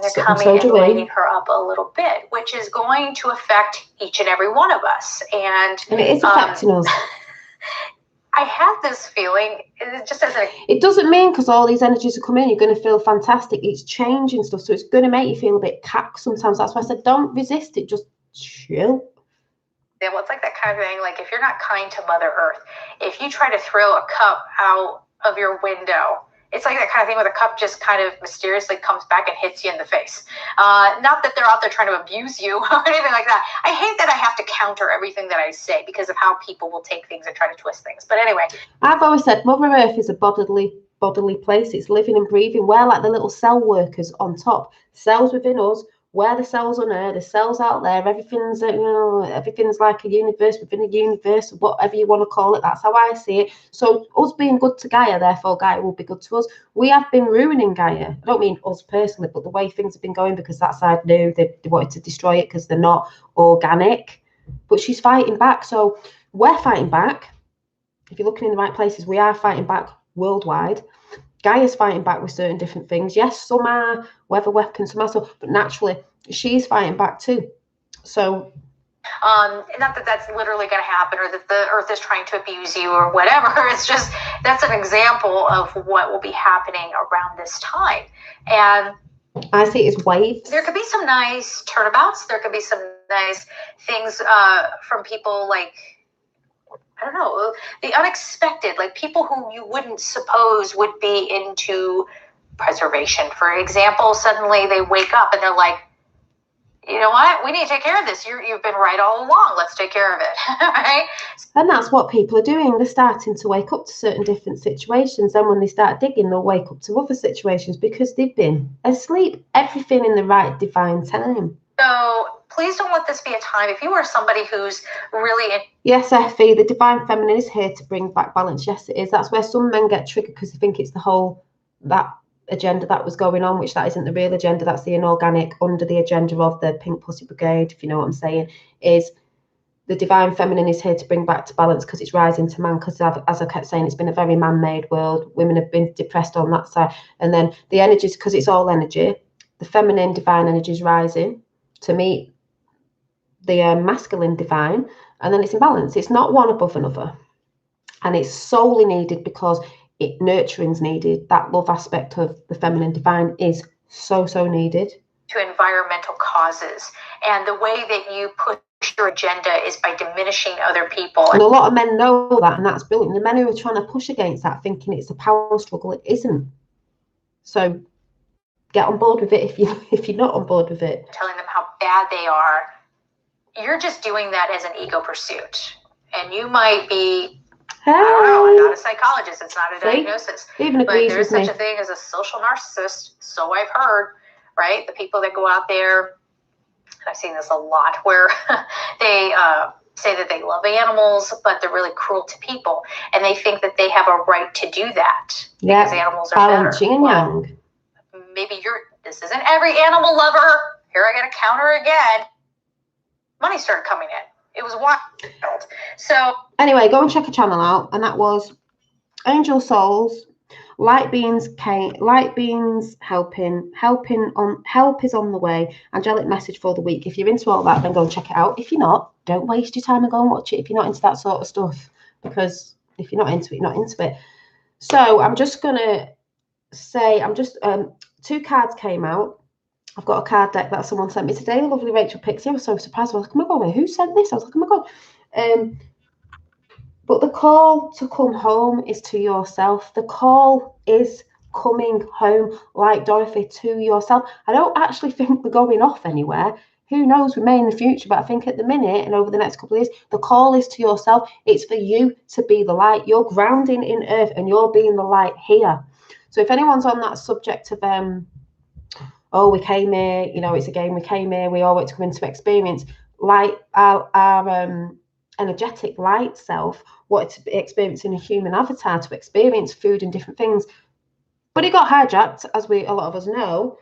they're coming and lighting her up a little bit, which is going to affect each and every one of us. And it is affecting us. I have this feeling, it just as it doesn't mean because all these energies are coming in, you're going to feel fantastic. It's changing stuff. So it's going to make you feel a bit cack sometimes. That's why I said, don't resist it. Just chill. Yeah, well, it's like that kind of thing. Like if you're not kind to Mother Earth, if you try to throw a cup out of your window, it's like that kind of thing where the cup just kind of mysteriously comes back and hits you in the face. Not that they're out there trying to abuse you or anything like that. I hate that I have to counter everything that I say because of how people will take things and try to twist things. But anyway. I've always said Mother Earth is a bodily place. It's living and breathing. We're like the little cell workers on top. Cells within us. Where the cells on Earth, the cells out there, everything's, you know, everything's like a universe within a universe, whatever you want to call it. That's how I see it. So us being good to Gaia, therefore Gaia will be good to us. We have been ruining Gaia. I don't mean us personally, but the way things have been going, because that side knew they wanted to destroy it because they're not organic. But she's fighting back. So we're fighting back. If you're looking in the right places, we are fighting back worldwide. Gaia's fighting back with certain different things. Yes, some are weather weapons, some are so, but naturally, she's fighting back too. So, not that that's literally going to happen, or that the Earth is trying to abuse you, or whatever. It's just that's an example of what will be happening around this time. And I see it as waves. There could be some nice turnabouts. There could be some nice things from people like, I don't know, the unexpected, like people who you wouldn't suppose would be into preservation. For example, suddenly they wake up and they're like, you know what, we need to take care of this. You've been right all along. Let's take care of it. Right? And that's what people are doing. They're starting to wake up to certain different situations. Then when they start digging, they'll wake up to other situations because they've been asleep. Everything in the right divine time. So please don't let this be a time, if you are somebody who's really... Yes, Effie, the divine feminine is here to bring back balance. Yes, it is. That's where some men get triggered because they think it's the whole, that agenda that was going on, which that isn't the real agenda. That's the inorganic under the agenda of the Pink Pussy Brigade, if you know what I'm saying, is the divine feminine is here to bring back to balance because it's rising to man. Because as I kept saying, it's been a very man-made world. Women have been depressed on that side. And then the energies, because it's all energy, the feminine divine energy is rising to meet the masculine divine, and then it's in balance. It's not one above another, and it's solely needed because nurturing's needed. That love aspect of the feminine divine is so needed. To environmental causes, and the way that you push your agenda is by diminishing other people. And a lot of men know that, and that's brilliant. The men who are trying to push against that, thinking it's a power struggle, it isn't. So get on board with it if you're not on board with it. Telling them how bad they are, you're just doing that as an ego pursuit. And you might be, I don't know, I'm not a psychologist, it's not a diagnosis. Even agrees but there's with such a thing as a social narcissist, so I've heard, right? The people that go out there, I've seen this a lot, where they say that they love animals, but they're really cruel to people. And they think that they have a right to do that because animals are better. Yang. Maybe this isn't every animal lover. Here I got to counter again. Money started coming in. It was wild. So anyway, go and check a channel out, and that was Angel Souls, Light Beings helping help is on the way, angelic message for the week. If you're into all that, then go and check it out. If you're not, don't waste your time and go and watch it if you're not into that sort of stuff, because if you're not into it, you're not into it. So I'm just gonna say, two cards came out. I've got a card deck that someone sent me today, the lovely Rachel Pixie. I was so surprised. I was like, oh my God, who sent this? I was like, oh my God. But the call to come home is to yourself. The call is coming home, like Dorothy, to yourself. I don't actually think we're going off anywhere. Who knows, we may in the future, but I think at the minute and over the next couple of years, the call is to yourself. It's for you to be the light. You're grounding in earth and you're being the light here. So if anyone's on that subject of, oh, we came here, you know, it's a game, we came here, we all want to come into experience, like our energetic light self wanted to be experiencing a human avatar, to experience food and different things, but it got hijacked, as a lot of us know.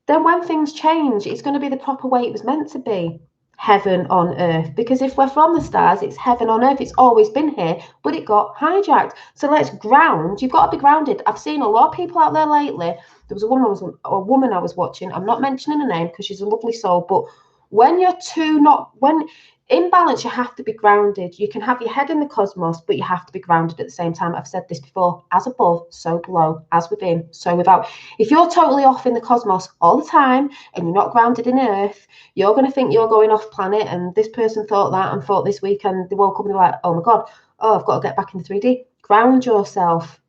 Then when things change, it's going to be the proper way it was meant to be, heaven on earth. Because if we're from the stars, it's heaven on earth. It's always been here, but it got hijacked. So let's ground. You've got to be grounded. I've seen a lot of people out there lately. There was a woman I was watching. I'm not mentioning her name because she's a lovely soul, but when in balance, you have to be grounded. You can have your head in the cosmos, but you have to be grounded at the same time. I've said this before, as above, so below, as within, so without. If you're totally off in the cosmos all the time and you're not grounded in earth, you're going to think you're going off planet, and this person thought that and thought this week, and they woke up and they're like, oh my God, I've got to get back into 3D. Ground yourself.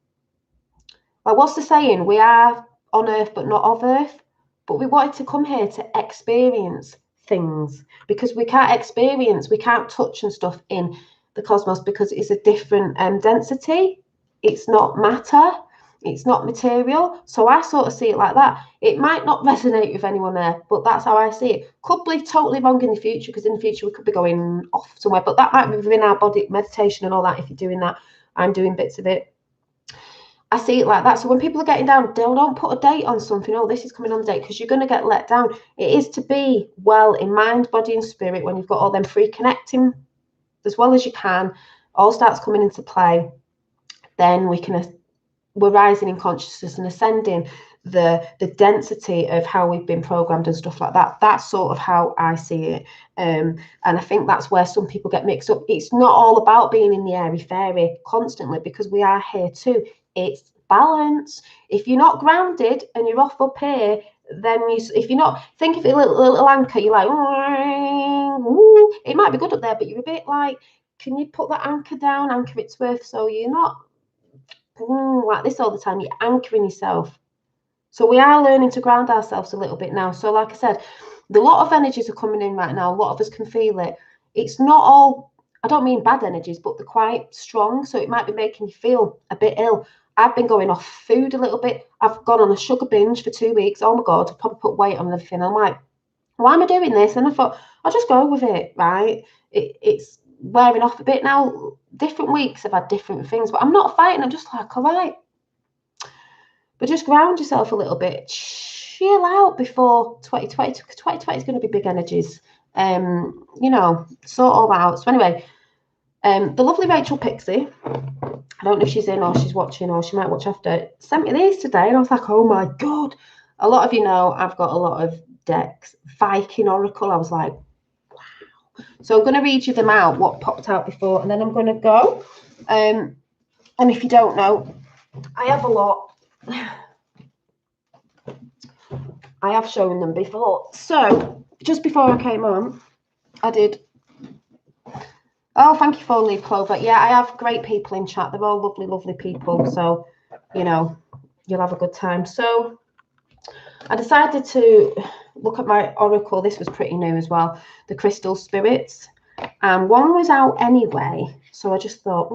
Like, what's the saying? We are on earth, but not of earth. But we wanted to come here to experience things, because we can't touch and stuff in the cosmos because it's a different density. It's not matter, it's not material. So I sort of see it like that. It might not resonate with anyone there, but that's how I see it. Could be totally wrong in the future, because in the future we could be going off somewhere, but that might be within our body, meditation and all that. If you're doing that, I'm doing bits of it. I see it like that. So when people are getting down, don't put a date on something. Oh, this is coming on the date, because you're going to get let down. It is to be well in mind, body and spirit. When you've got all them free connecting as well as you can, all starts coming into play. Then we're rising in consciousness and ascending the density of how we've been programmed and stuff like that. That's sort of how I see it. And I think that's where some people get mixed up. It's not all about being in the airy fairy constantly, because we are here too. It's balance. If you're not grounded and you're off up here, then if you're not, think of it a little anchor, you're like, ooh, it might be good up there, but you're a bit like, can you put that anchor down, anchor it to earth, so you're not like this all the time. You're anchoring yourself. So we are learning to ground ourselves a little bit now. So like I said, a lot of energies are coming in right now. A lot of us can feel it. It's not all, I don't mean bad energies, but they're quite strong. So it might be making you feel a bit ill. I've been going off food a little bit. I've gone on a sugar binge for 2 weeks. Oh my God, I've probably put weight on and everything. I'm like, why am I doing this? And I thought, I'll just go with it, right? It's wearing off a bit now. Different weeks I've had different things, but I'm not fighting. I'm just like, all right. But just ground yourself a little bit. Chill out before 2020. 2020 is going to be big energies. You know, sort all that out. So anyway, the lovely Rachel Pixie, I don't know if she's in or she's watching, or she might watch after, sent me these today, and I was like, oh my God. A lot of you know I've got a lot of decks. Viking Oracle, I was like, wow. So I'm going to read you them out, what popped out before, and then I'm going to go. And if you don't know, I have a lot. I have shown them before. So just before I came on, I did. Oh, thank you for Leaf Clover. Yeah, I have great people in chat. They're all lovely, lovely people. So, you know, you'll have a good time. So I decided to look at my oracle. This was pretty new as well. The Crystal Spirits. And one was out anyway. So I just thought,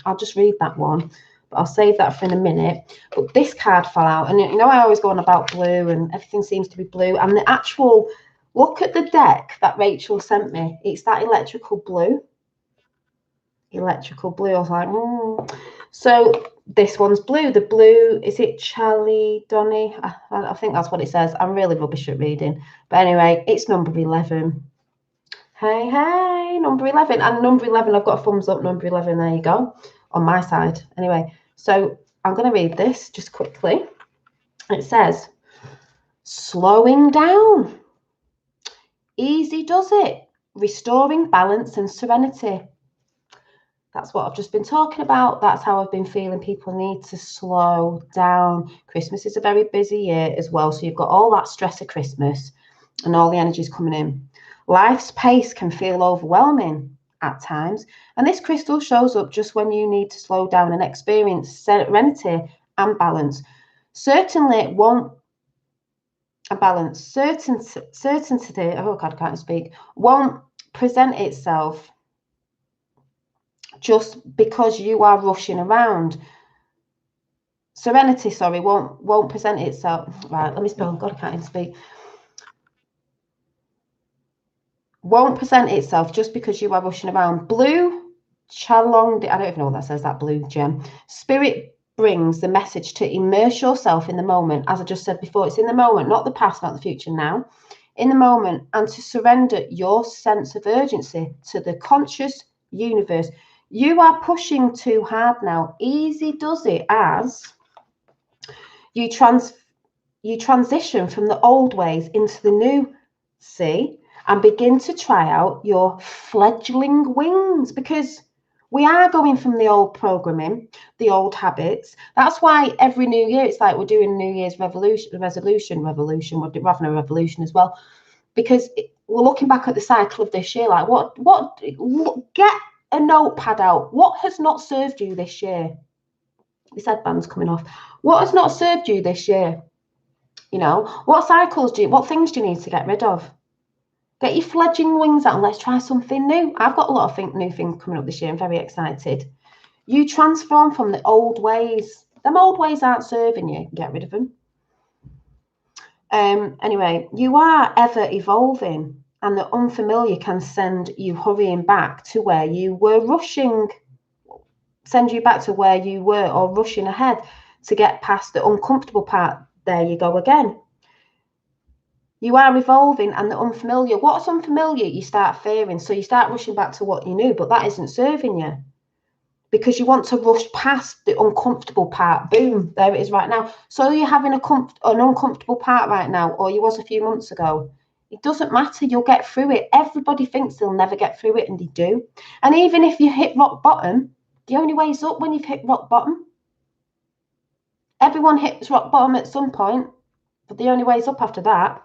I'll just read that one. But I'll save that for in a minute. But this card fell out. And you know, I always go on about blue and everything seems to be blue. And the actual, look at the deck that Rachel sent me. It's that electrical blue. Electrical blue. I was like, So this one's blue. The blue, is it Charlie Donny? I think that's what it says. I'm really rubbish at reading. But anyway, it's number 11. Hey, number 11. And number 11, I've got a thumbs up, number 11. There you go. On my side. Anyway, so I'm going to read this just quickly. It says, slowing down. Easy does it. Restoring balance and serenity. That's what I've just been talking about. That's how I've been feeling. People need to slow down. Christmas is a very busy year as well. So you've got all that stress of Christmas and all the energy's coming in. Life's pace can feel overwhelming at times. And this crystal shows up just when you need to slow down and experience serenity and balance. Certainly it won't a balance. Certainty, oh God, I can't speak, won't present itself just because you are rushing around. Serenity, sorry, won't present itself. Right, let me spell. God, I can't even speak. Won't present itself just because you are rushing around. Blue Chalong, I don't even know what that says, that blue gem. Spirit brings the message to immerse yourself in the moment. As I just said before, it's in the moment, not the past, not the future, now. In the moment, and to surrender your sense of urgency to the conscious universe. You are pushing too hard now. Easy does it as you transition from the old ways into the new, see, and begin to try out your fledgling wings, because we are going from the old programming, the old habits. That's why every new year, it's like we're doing New Year's resolution. We're having a revolution as well, because we're looking back at the cycle of this year, like get a notepad out. What has not served you this year? This headband's coming off. What has not served you this year? You know, what things do you need to get rid of? Get your fledgling wings out and let's try something new. I've got a lot of new things coming up this year. I'm very excited. You transform from the old ways. Them old ways aren't serving you. Get rid of them. Anyway, you are ever evolving, and the unfamiliar can send you hurrying back to where you were send you back to where you were, or rushing ahead to get past the uncomfortable part. There you go again. You are evolving, and the unfamiliar. What's unfamiliar, you start fearing. So you start rushing back to what you knew, but that isn't serving you, because you want to rush past the uncomfortable part. Boom, there it is right now. So you're having an uncomfortable part right now, or you was a few months ago. It doesn't matter. You'll get through it. Everybody thinks they'll never get through it, and they do. And even if you hit rock bottom, the only way is up when you've hit rock bottom. Everyone hits rock bottom at some point, but the only way is up after that.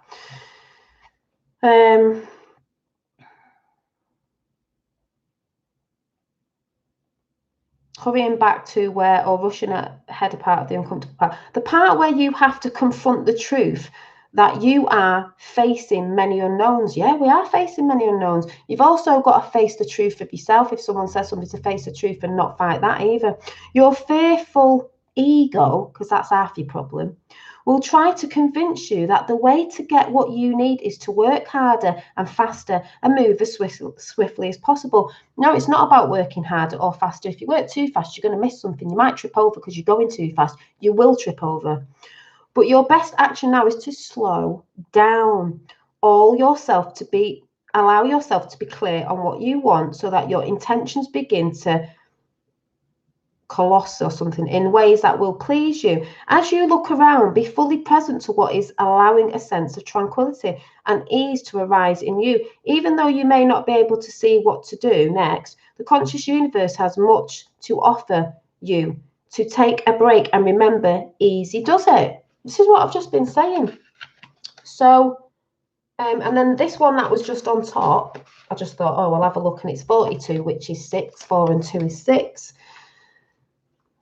Hurrying back to where, or rushing ahead, a part of the uncomfortable part. The part where you have to confront the truth that you are facing many unknowns. Yeah, we are facing many unknowns. You've also got to face the truth of yourself. If someone says something, to face the truth and not fight that either. Your fearful ego, because that's half your problem, will try to convince you that the way to get what you need is to work harder and faster and move as swiftly as possible. No, it's not about working harder or faster. If you work too fast, you're going to miss something. You might trip over because you're going too fast. You will trip over. But your best action now is to slow down. Allow yourself to be clear on what you want, so that your intentions begin to coloss or something in ways that will please you. As you look around, be fully present to what is allowing a sense of tranquility and ease to arise in you. Even though you may not be able to see what to do next, the conscious universe has much to offer you to take a break and remember, easy does it. This is what I've just been saying. So, and then this one that was just on top, I just thought, oh, I'll have a look, and it's 42, which is 6. 4 and 2 is 6.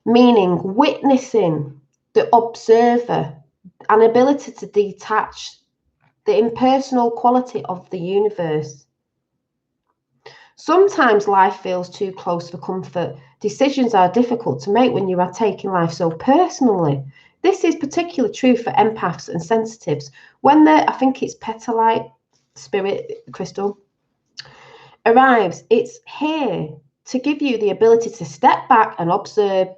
Meaning witnessing, the observer, an ability to detach, the impersonal quality of the universe. Sometimes life feels too close for comfort. Decisions are difficult to make when you are taking life so personally. This is particularly true for empaths and sensitives. When I think it's petalite spirit crystal arrives, it's here to give you the ability to step back and observe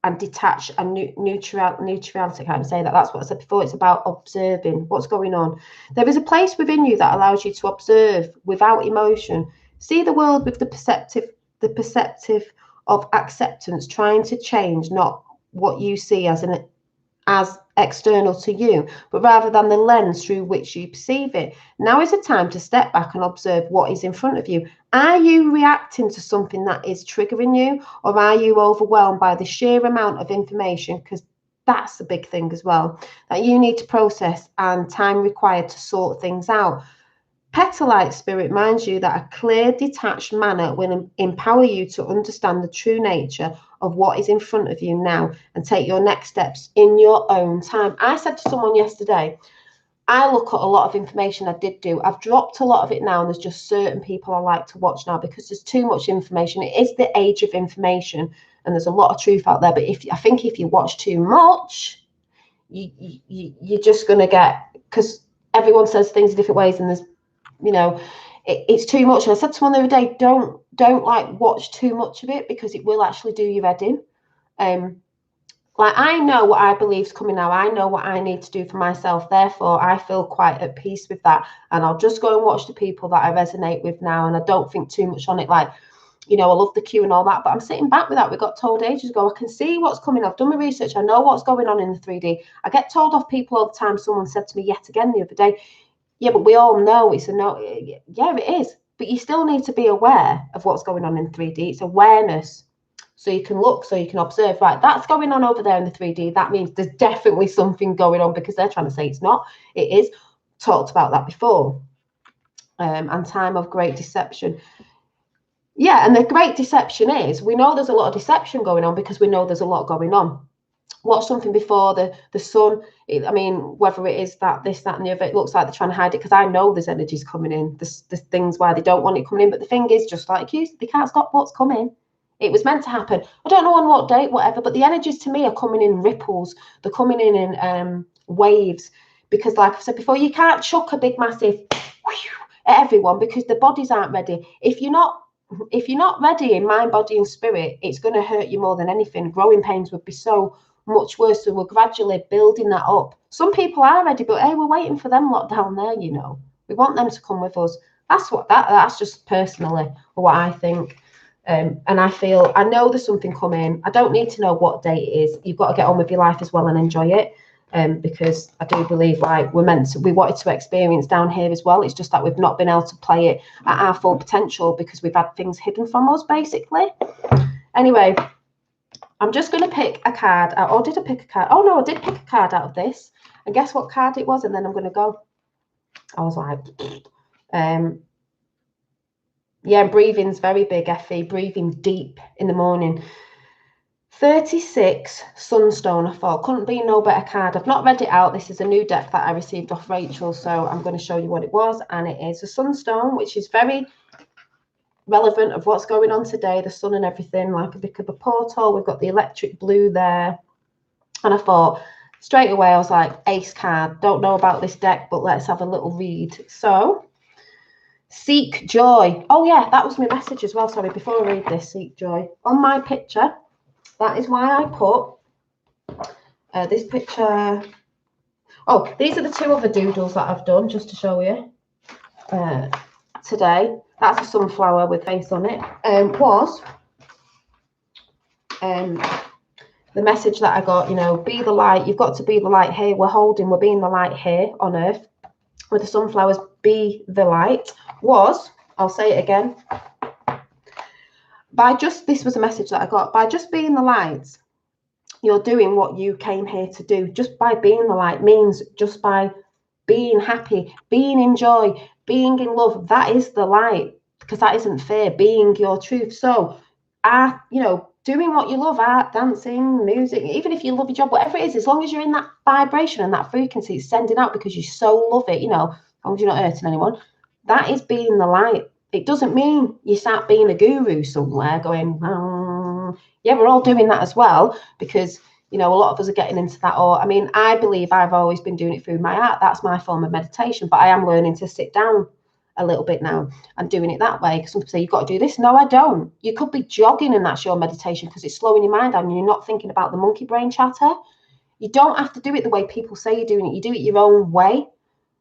and detach and neutrality. I can't say that. That's what I said before. It's about observing what's going on. There is a place within you that allows you to observe without emotion. See the world with the perceptive of acceptance, trying to change not what you see as external to you, but rather than the lens through which you perceive it. Now is the time to step back and observe what is in front of you. Are you reacting to something that is triggering you, or are you overwhelmed by the sheer amount of information? Because that's a big thing as well, that you need to process and time required to sort things out. Petalite spirit reminds you that a clear, detached manner will empower you to understand the true nature of what is in front of you now and take your next steps in your own time. I said to someone yesterday, I look at a lot of information. I did do. I've dropped a lot of it now, and there's just certain people I like to watch now because there's too much information. It is the age of information, and there's a lot of truth out there. But I think if you watch too much, you're just going to get, because everyone says things in different ways, and there's, it's too much. And I said to someone the other day, don't like watch too much of it, because it will actually do your head in. Like, I know what I believe is coming now. I know what I need to do for myself. Therefore, I feel quite at peace with that. And I'll just go and watch the people that I resonate with now. And I don't think too much on it. Like, I love the queue and all that, but I'm sitting back with that. We got told ages ago, I can see what's coming. I've done my research. I know what's going on in the 3D. I get told off people all the time. Someone said to me yet again the other day, yeah, but we all know it's a no. Yeah, it is. But you still need to be aware of what's going on in 3D. It's awareness. So you can look, so you can observe, right, that's going on over there in the 3D. That means there's definitely something going on, because they're trying to say it's not. It is. Talked about that before. And time of great deception. Yeah, and the great deception is, we know there's a lot of deception going on because we know there's a lot going on. Watch something before the sun. Whether it is that, this, that, and the other, it looks like they're trying to hide it, because I know there's energies coming in. There's things why they don't want it coming in. But the thing is, just like you, they can't stop what's coming. It was meant to happen. I don't know on what date, whatever, but the energies to me are coming in ripples. They're coming in waves, because, like I said before, you can't chuck a big massive at everyone, because the bodies aren't ready. If you're not ready in mind, body, and spirit, it's going to hurt you more than anything. Growing pains would be so much worse. So we're gradually building that up. Some people are ready, but hey, we're waiting for them lot down there. We want them to come with us. That's just personally what I think. And I know there's something coming. I don't need to know what day it is. You've got to get on with your life as well and enjoy it. Because I do believe, like, we wanted to experience down here as well. It's just that we've not been able to play it at our full potential because we've had things hidden from us, basically. Anyway, I'm just going to pick a card. Did I pick a card? Oh no, I did pick a card out of this. And guess what card it was? And then I'm going to go. I was like, yeah, breathing's very big, Effie. Breathing deep in the morning. 36 Sunstone. I thought, couldn't be no better card. I've not read it out. This is a new deck that I received off Rachel, so I'm going to show you what it was. And it is a Sunstone, which is very relevant of what's going on today, the sun and everything, like a bit of a portal. We've got the electric blue there. And I thought, straight away, I was like, ace card. Don't know about this deck, but let's have a little read. So, seek joy. Oh yeah, that was my message as well. Sorry, before I read this, seek joy. On my picture, that is why I put this picture. Oh, these are the two other doodles that I've done, just to show you today. That's a sunflower with face on it. The message that I got, be the light. You've got to be the light here. We're being the light here on earth. With the sunflowers, be the light. I'll say it again. this was a message that I got, by just being the light, you're doing what you came here to do. Just by being the light means just by being happy, being in joy, being in love, that is the light, because that isn't fear, being your truth. So, doing what you love, art, dancing, music, even if you love your job, whatever it is, as long as you're in that vibration and that frequency, it's sending out because you so love it, as long as you're not hurting anyone, that is being the light. It doesn't mean you start being a guru somewhere going, yeah, we're all doing that as well, because a lot of us are getting into that. Or, I believe I've always been doing it through my art. That's my form of meditation. But I am learning to sit down a little bit now and doing it that way. Because some people say, you've got to do this. No, I don't. You could be jogging and that's your meditation because it's slowing your mind down and you're not thinking about the monkey brain chatter. You don't have to do it the way people say you're doing it. You do it your own way.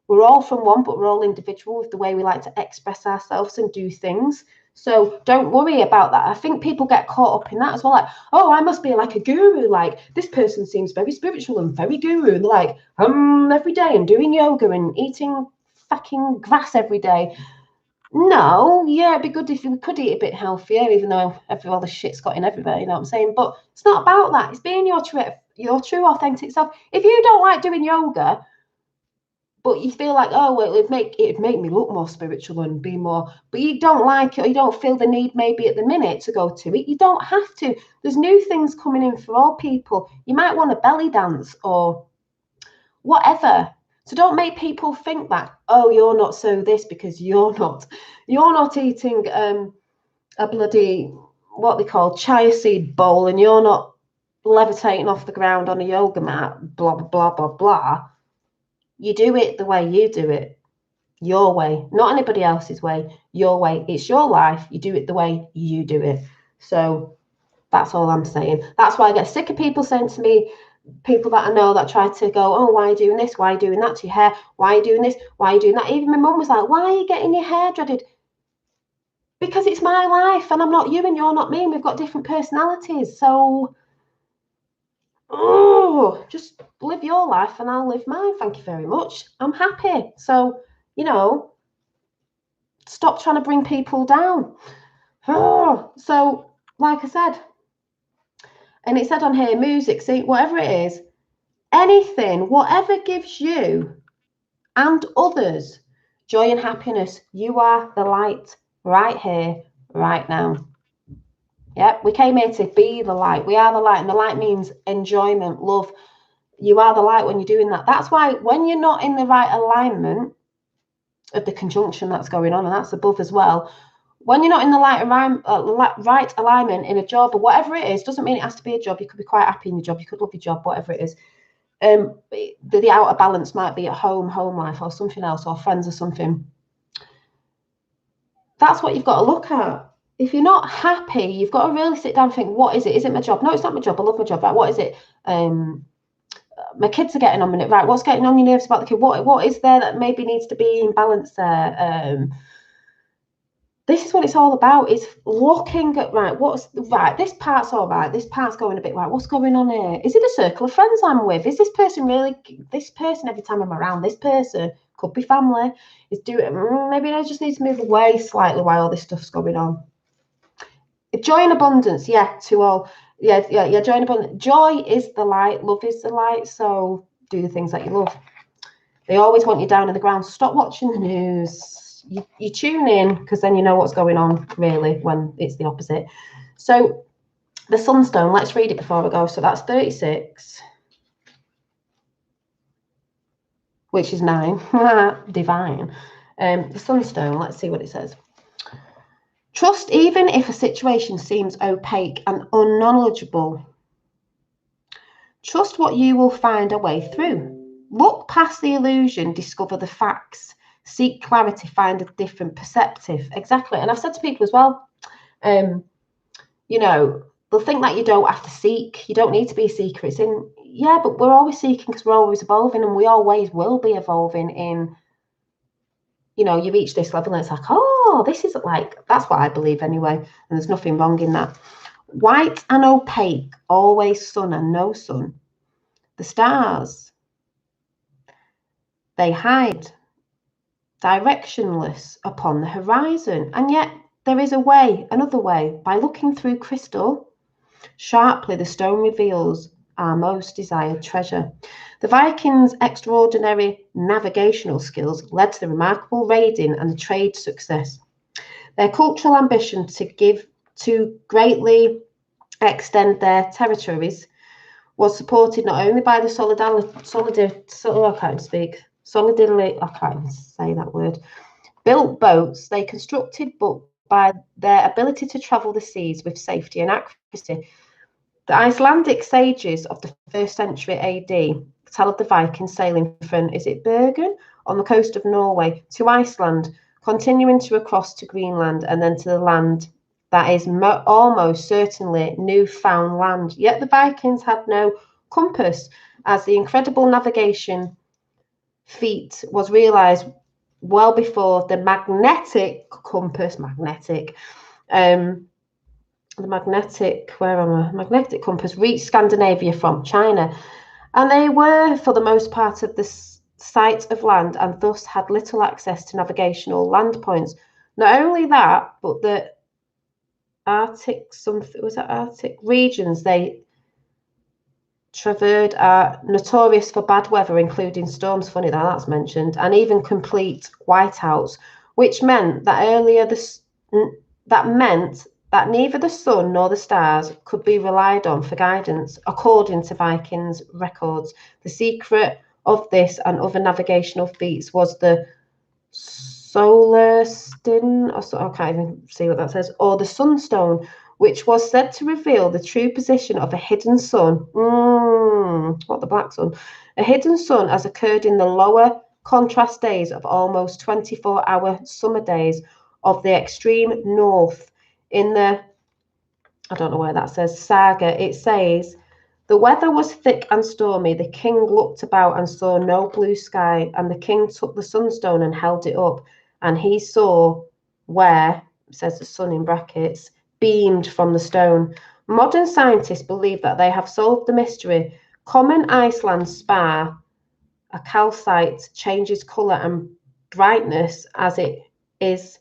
We're all from one, but we're all individual with the way we like to express ourselves and do things. So don't worry about that. I think people get caught up in that as well. Like, oh, I must be like a guru. Like, this person seems very spiritual and very guru. And they're like, every day and doing yoga and eating fucking grass every day. No, yeah, it'd be good if you could eat a bit healthier, even though all the shit's got in everywhere, you know what I'm saying? But it's not about that. It's being your true authentic self. If you don't like doing yoga, but you feel like, oh, well, it'd make me look more spiritual and be more, but you don't like it, or you don't feel the need maybe at the minute to go to it, you don't have to. There's new things coming in for all people. You might want a belly dance or whatever. So don't make people think that, oh, you're not so this because you're not eating a bloody, what they call chia seed bowl, and you're not levitating off the ground on a yoga mat, blah, blah, blah, blah, blah. You do it the way you do it, your way, not anybody else's way, your way. It's your life. You do it the way you do it. So that's all I'm saying. That's why I get sick of people saying to me, people that I know that try to go, oh, why are you doing this? Why are you doing that to your hair? Why are you doing this? Why are you doing that? Even my mum was like, why are you getting your hair dreaded? Because it's my life and I'm not you and you're not me. And we've got different personalities. So, just live your life and I'll live mine. Thank you very much. I'm happy. So, stop trying to bring people down. So, like I said, and it said on here, music, see, whatever it is, anything, whatever gives you and others joy and happiness, you are the light right here, right now. Yep, we came here to be the light. We are the light, and the light means enjoyment, love. You are the light when you're doing that. That's why when you're not in the right alignment of the conjunction that's going on, and that's above as well, when you're not in the right alignment in a job or whatever it is, doesn't mean it has to be a job. You could be quite happy in your job. You could love your job, whatever it is. The outer balance might be at home life or something else, or friends or something. That's what you've got to look at. If you're not happy, you've got to really sit down and think, what is it? Is it my job? No, it's not my job. I love my job. Right? What is it? My kids are getting on me. Right? What's getting on your nerves about the kid? What is there that maybe needs to be in balance there? This is what it's all about, is looking at, this part's all right, this part's going a bit right, what's going on here? Is it a circle of friends I'm with? Is this person every time I'm around this person, could be family, maybe I just need to move away slightly while all this stuff's going on. Joy and abundance, to all. Yeah, joy and abundance. Joy is the light, love is the light, so do the things that you love. They always want you down in the ground. Stop watching the news. You tune in because then you know what's going on, really, when it's the opposite. So the sunstone, let's read it before we go. So that's 36, which is 9. Divine. The sunstone, let's see what it says. Trust even if a situation seems opaque and unknowledgeable. Trust what you will find a way through. Look past the illusion, discover the facts. Seek clarity, find a different perspective. Exactly. And I've said to people as well, they'll think that you don't have to seek. You don't need to be a seeker. It's in, but we're always seeking because we're always evolving, and we always will be evolving in, you reach this level and it's like, oh, this is that's what I believe anyway. And there's nothing wrong in that. White and opaque, always sun and no sun. The stars, they hide directionless upon the horizon, and yet there is a way, another way. By looking through crystal, sharply the stone reveals our most desired treasure. The Vikings' extraordinary navigational skills led to the remarkable raiding and the trade success. Their cultural ambition to greatly extend their territories was supported not only by the built boats they constructed, but by their ability to travel the seas with safety and accuracy. The Icelandic sages of the 1st century AD tell of the Vikings sailing from, Bergen, on the coast of Norway, to Iceland, continuing to across to Greenland and then to the land that is almost certainly newfound land. Yet the Vikings had no compass, as the incredible navigation feat was realized well before the magnetic compass, magnetic compass reached Scandinavia from China. And they were, for the most part, of the sight of land and thus had little access to navigational land points. Not only that, but the Arctic regions they traversed are notorious for bad weather, including storms, funny that's mentioned, and even complete whiteouts, which meant that that neither the sun nor the stars could be relied on for guidance, according to Vikings records. The secret of this and other navigational feats was the Solarstone, I can't even see what that says, or the Sunstone, which was said to reveal the true position of a hidden sun. What, the black sun? A hidden sun as occurred in the lower contrast days of almost 24-hour summer days of the extreme north. In the, I don't know where that says, saga, it says, the weather was thick and stormy. The king looked about and saw no blue sky, and the king took the sunstone and held it up, and he saw where, says the sun in brackets, beamed from the stone. Modern scientists believe that they have solved the mystery. Common Iceland spar, a calcite, changes colour and brightness as it is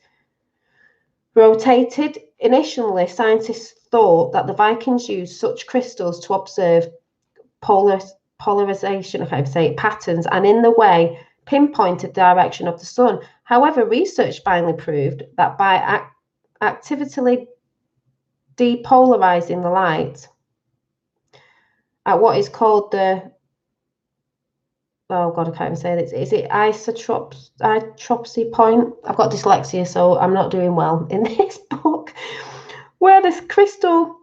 rotated. Initially, scientists thought that the Vikings used such crystals to observe polarization, patterns, and in the way pinpoint the direction of the sun. However, research finally proved that by actively depolarizing the light at what is called the, oh God, I can't even say this. Is it isotropy point? I've got dyslexia, so I'm not doing well in this book. Where this crystal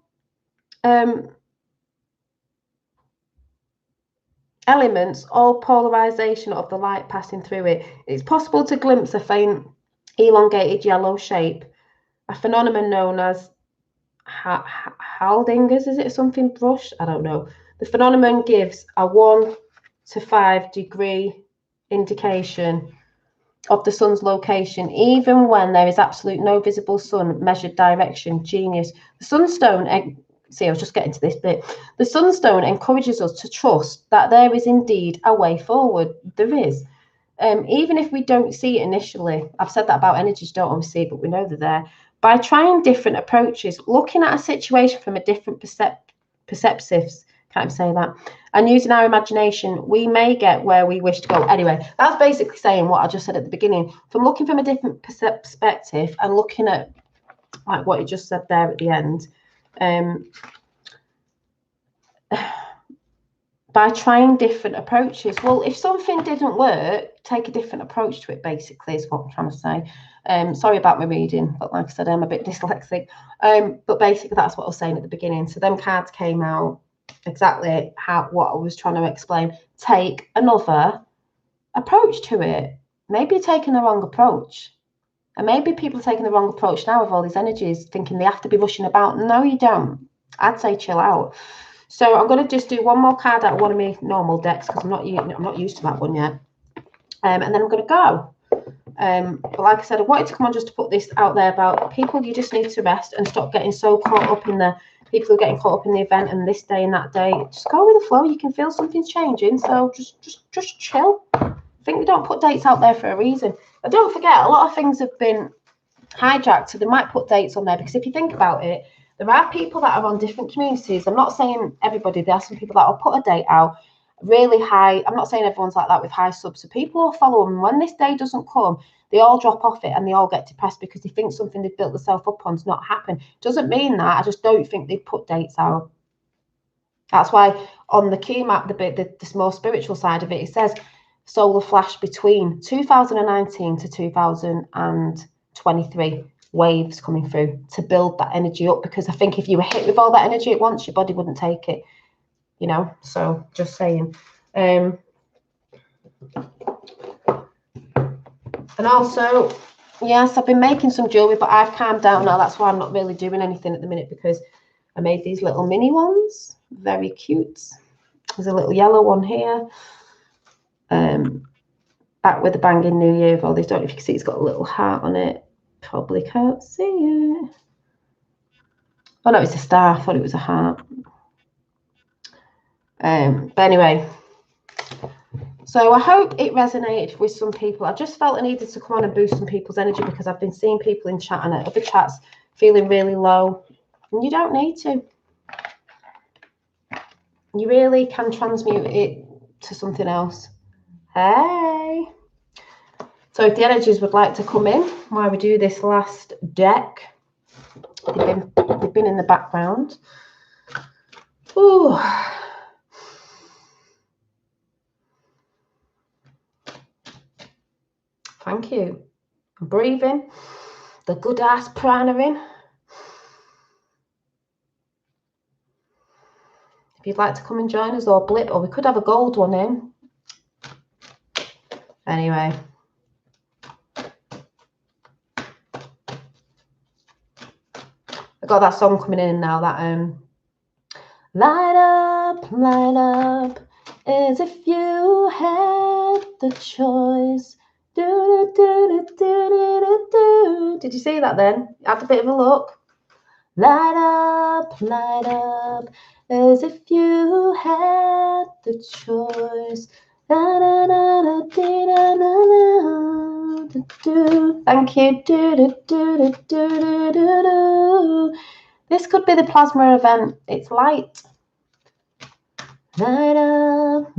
elements, all polarization of the light passing through it, it's possible to glimpse a faint elongated yellow shape, a phenomenon known as Haldinger's, is it something brush? I don't know. The phenomenon gives a 1 to 5 degree indication of the sun's location, even when there is absolute no visible sun measured direction. Genius. The sunstone, see, I was just getting to this bit. The sunstone encourages us to trust that there is indeed a way forward. There is. Even if we don't see it initially. I've said that about energies, don't always see it, but we know they're there. By trying different approaches, looking at a situation from a different perspectives, can't even say that, and using our imagination, we may get where we wish to go. Anyway, that's basically saying what I just said at the beginning. From looking from a different perspective and looking at like what you just said there at the end, by trying different approaches. Well, if something didn't work, take a different approach to it, basically, is what I'm trying to say. Sorry about my reading, but like I said, I'm a bit dyslexic. But basically, that's what I was saying at the beginning. So them cards came out exactly what I was trying to explain. Take another approach to it. Maybe you're taking the wrong approach. And maybe people are taking the wrong approach now with all these energies, thinking they have to be rushing about. No, you don't. I'd say chill out. So I'm going to just do one more card out of one of my normal decks because I'm not used to that one yet. And then I'm going to go. But like I said, I wanted to come on just to put this out there about people. You just need to rest and stop getting so caught up in the people who are getting caught up in the event and this day and that day. Just go with the flow. You can feel something's changing. So just chill. I think we don't put dates out there for a reason. But don't forget, a lot of things have been hijacked. So they might put dates on there, because if you think about it, there are people that are on different communities. I'm not saying everybody. There are some people that will put a date out really high. I'm not saying everyone's like that with high subs. So people will follow them. When this day doesn't come, they all drop off it and they all get depressed because they think something they've built themselves up on's not happened. Doesn't mean that. I just don't think they put dates out. That's why on the key map, the more spiritual side of it, it says solar flash between 2019 to 2023, waves coming through to build that energy up. Because I think if you were hit with all that energy at once, your body wouldn't take it, you know. So just saying. And also, yes, I've been making some jewelry, but I've calmed down now. That's why I'm not really doing anything at the minute, because I made these little mini ones. Very cute. There's a little yellow one here. Back with the banging New Year of all these. Don't know if you can see, it's got a little heart on it. Probably can't see it. Oh no, it's a star. I thought it was a heart. But anyway, so I hope it resonated with some people. I just felt I needed to come on and boost some people's energy, because I've been seeing people in chat and at other chats feeling really low, and you don't need to. You really can transmute it to something else. Hey. So if the energies would like to come in while we do this last deck, they've been in the background. Ooh. Thank you. Breathing. The good ass prana in. If you'd like to come and join us, or blip, or we could have a gold one in. Anyway. I got that song coming in now, that light up, as if you had the choice. Do, do, do, do, do, do. Did you see that then? Have a bit of a look. Light up, as if you had the choice. Da, da, da, da, da, da, da, da. Thank you. Do, do, do, do, do, do, do. This could be the plasma event. It's light. Light up,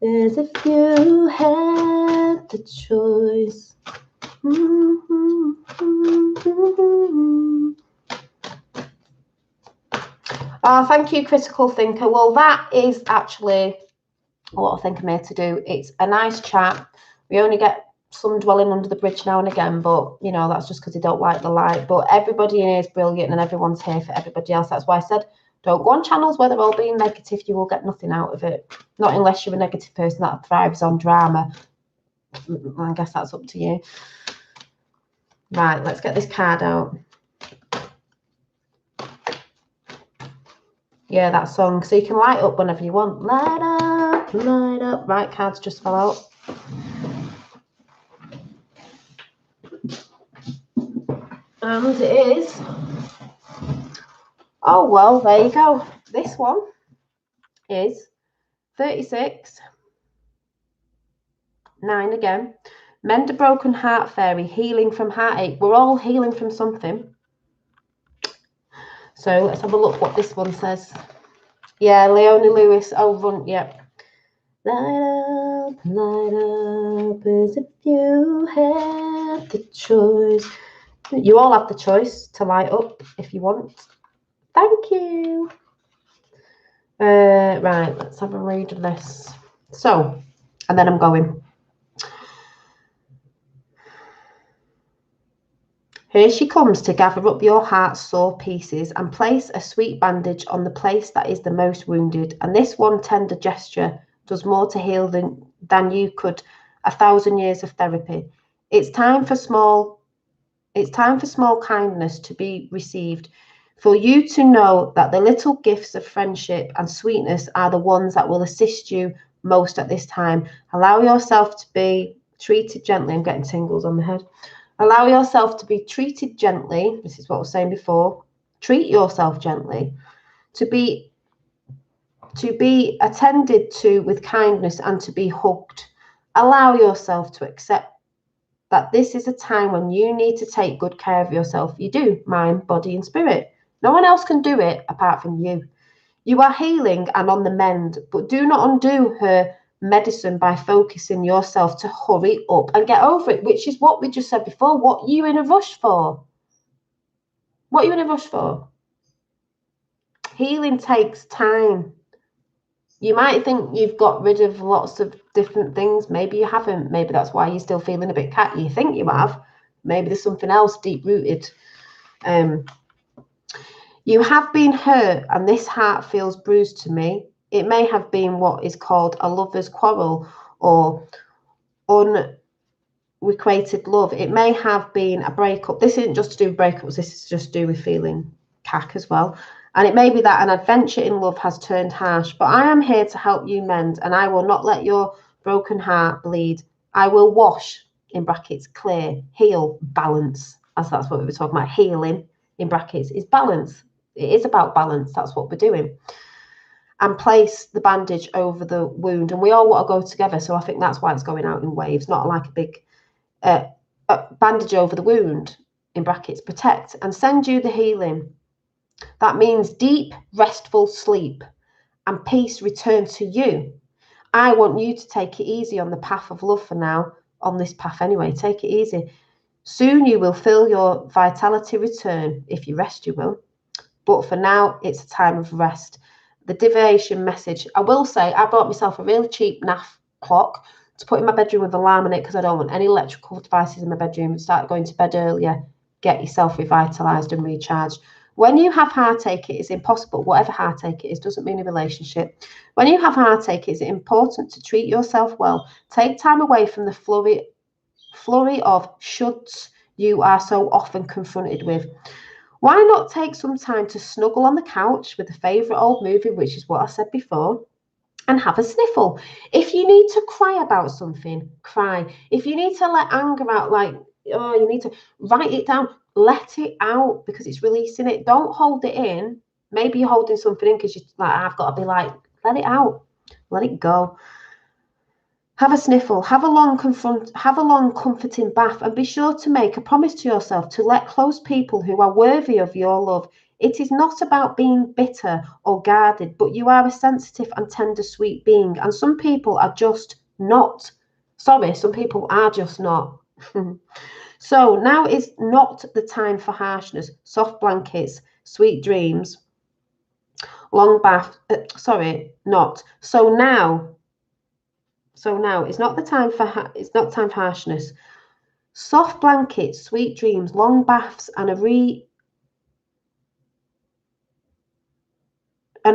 as if you had the choice. Thank you, Critical Thinker. Well, that is actually what I think I'm here to do. It's a nice chat. We only get some dwelling under the bridge now and again, but you know, that's just because they don't like the light. But everybody in here is brilliant, and everyone's here for everybody else. That's why I said don't go on channels where they're all being negative. You will get nothing out of it. Not unless you're a negative person that thrives on drama. I guess that's up to you. Right, let's get this card out. Yeah, that song. So you can light up whenever you want. Light up, light up. Right, cards just fell out. And it is. Oh, well, there you go. This one is 36. 9 again. Mend a broken heart, fairy. Healing from heartache. We're all healing from something. So let's have a look what this one says. Yeah, Leonie Lewis. Oh, run. Yep. Light up, as if you had the choice. You all have the choice to light up if you want. Thank you. Right, let's have a read of this. So, and then I'm going. Here she comes to gather up your heart's sore pieces and place a sweet bandage on the place that is the most wounded. And this one tender gesture does more to heal than you could 1,000 years of therapy. It's time for small kindness to be received, for you to know that the little gifts of friendship and sweetness are the ones that will assist you most at this time. Allow yourself to be treated gently. I'm getting tingles on the head. Allow yourself to be treated gently. This is what I was saying before. Treat yourself gently. To be attended to with kindness and to be hugged. Allow yourself to accept that this is a time when you need to take good care of yourself. You do, mind, body, and spirit. No one else can do it apart from you. You are healing and on the mend, but do not undo her medicine by focusing yourself to hurry up and get over it, which is what we just said before. What are you in a rush for? What are you in a rush for? Healing takes time. You might think you've got rid of lots of different things. Maybe you haven't. Maybe that's why you're still feeling a bit catty. You think you have. Maybe there's something else deep-rooted. You have been hurt, and this heart feels bruised to me. It may have been what is called a lover's quarrel or unrequited love. It may have been a breakup. This isn't just to do with breakups. This is just to do with feeling cack as well. And it may be that an adventure in love has turned harsh, but I am here to help you mend, and I will not let your broken heart bleed. I will wash, in brackets, clear, heal, balance, as that's what we were talking about. Healing, in brackets, is balance. It is about balance. That's what we're doing. And place the bandage over the wound. And we all want to go together, so I think that's why it's going out in waves, not like a big bandage over the wound, in brackets, protect, and send you the healing. That means deep, restful sleep and peace return to you. I want you to take it easy on the path of love for now, on this path anyway. Take it easy. Soon you will feel your vitality return. If you rest, you will. But for now, it's a time of rest. The divination message. I will say, I bought myself a really cheap NAF clock to put in my bedroom with an alarm in it because I don't want any electrical devices in my bedroom. Start going to bed earlier. Get yourself revitalised and recharged. When you have heartache, it is impossible. Whatever heartache it is, doesn't mean a relationship. When you have heartache, it is important to treat yourself well. Take time away from the flurry of shoulds you are so often confronted with. Why not take some time to snuggle on the couch with a favourite old movie, which is what I said before, and have a sniffle? If you need to cry about something, cry. If you need to let anger out, like, oh, you need to write it down. Let it out because it's releasing it. Don't hold it in. Maybe you're holding something in because you're like, I've got to be like, let it out. Let it go. Have a sniffle. Have a long comforting bath, and be sure to make a promise to yourself to let close people who are worthy of your love. It is not about being bitter or guarded, but you are a sensitive and tender, sweet being, and some people are just not. Sorry, some people are just not. So now is not the time for harshness, soft blankets, sweet dreams, long bath. Not. So now it's not the time for it's not time for harshness. Soft blankets, sweet dreams, long baths, and a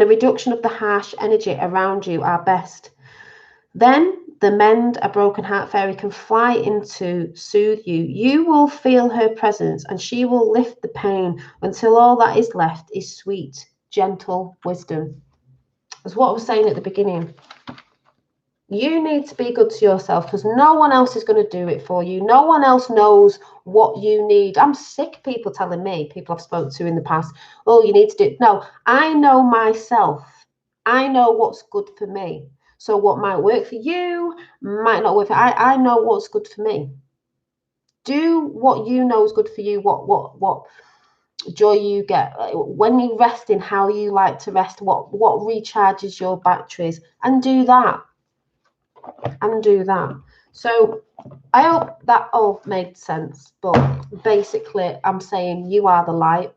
reduction of the harsh energy around you are best. Then the mend a broken heart fairy can fly in to soothe you. You will feel her presence and she will lift the pain until all that is left is sweet, gentle wisdom. That's what I was saying at the beginning. You need to be good to yourself because no one else is going to do it for you. No one else knows what you need. I'm sick of people telling me, people I've spoken to in the past, oh, you need to do it. No, I know myself. I know what's good for me. So what might work for you might not work for I know what's good for me. Do what you know is good for you, what joy you get. When you rest in how you like to rest, what recharges your batteries, and do that. So I hope that all made sense. But basically, I'm saying you are the light.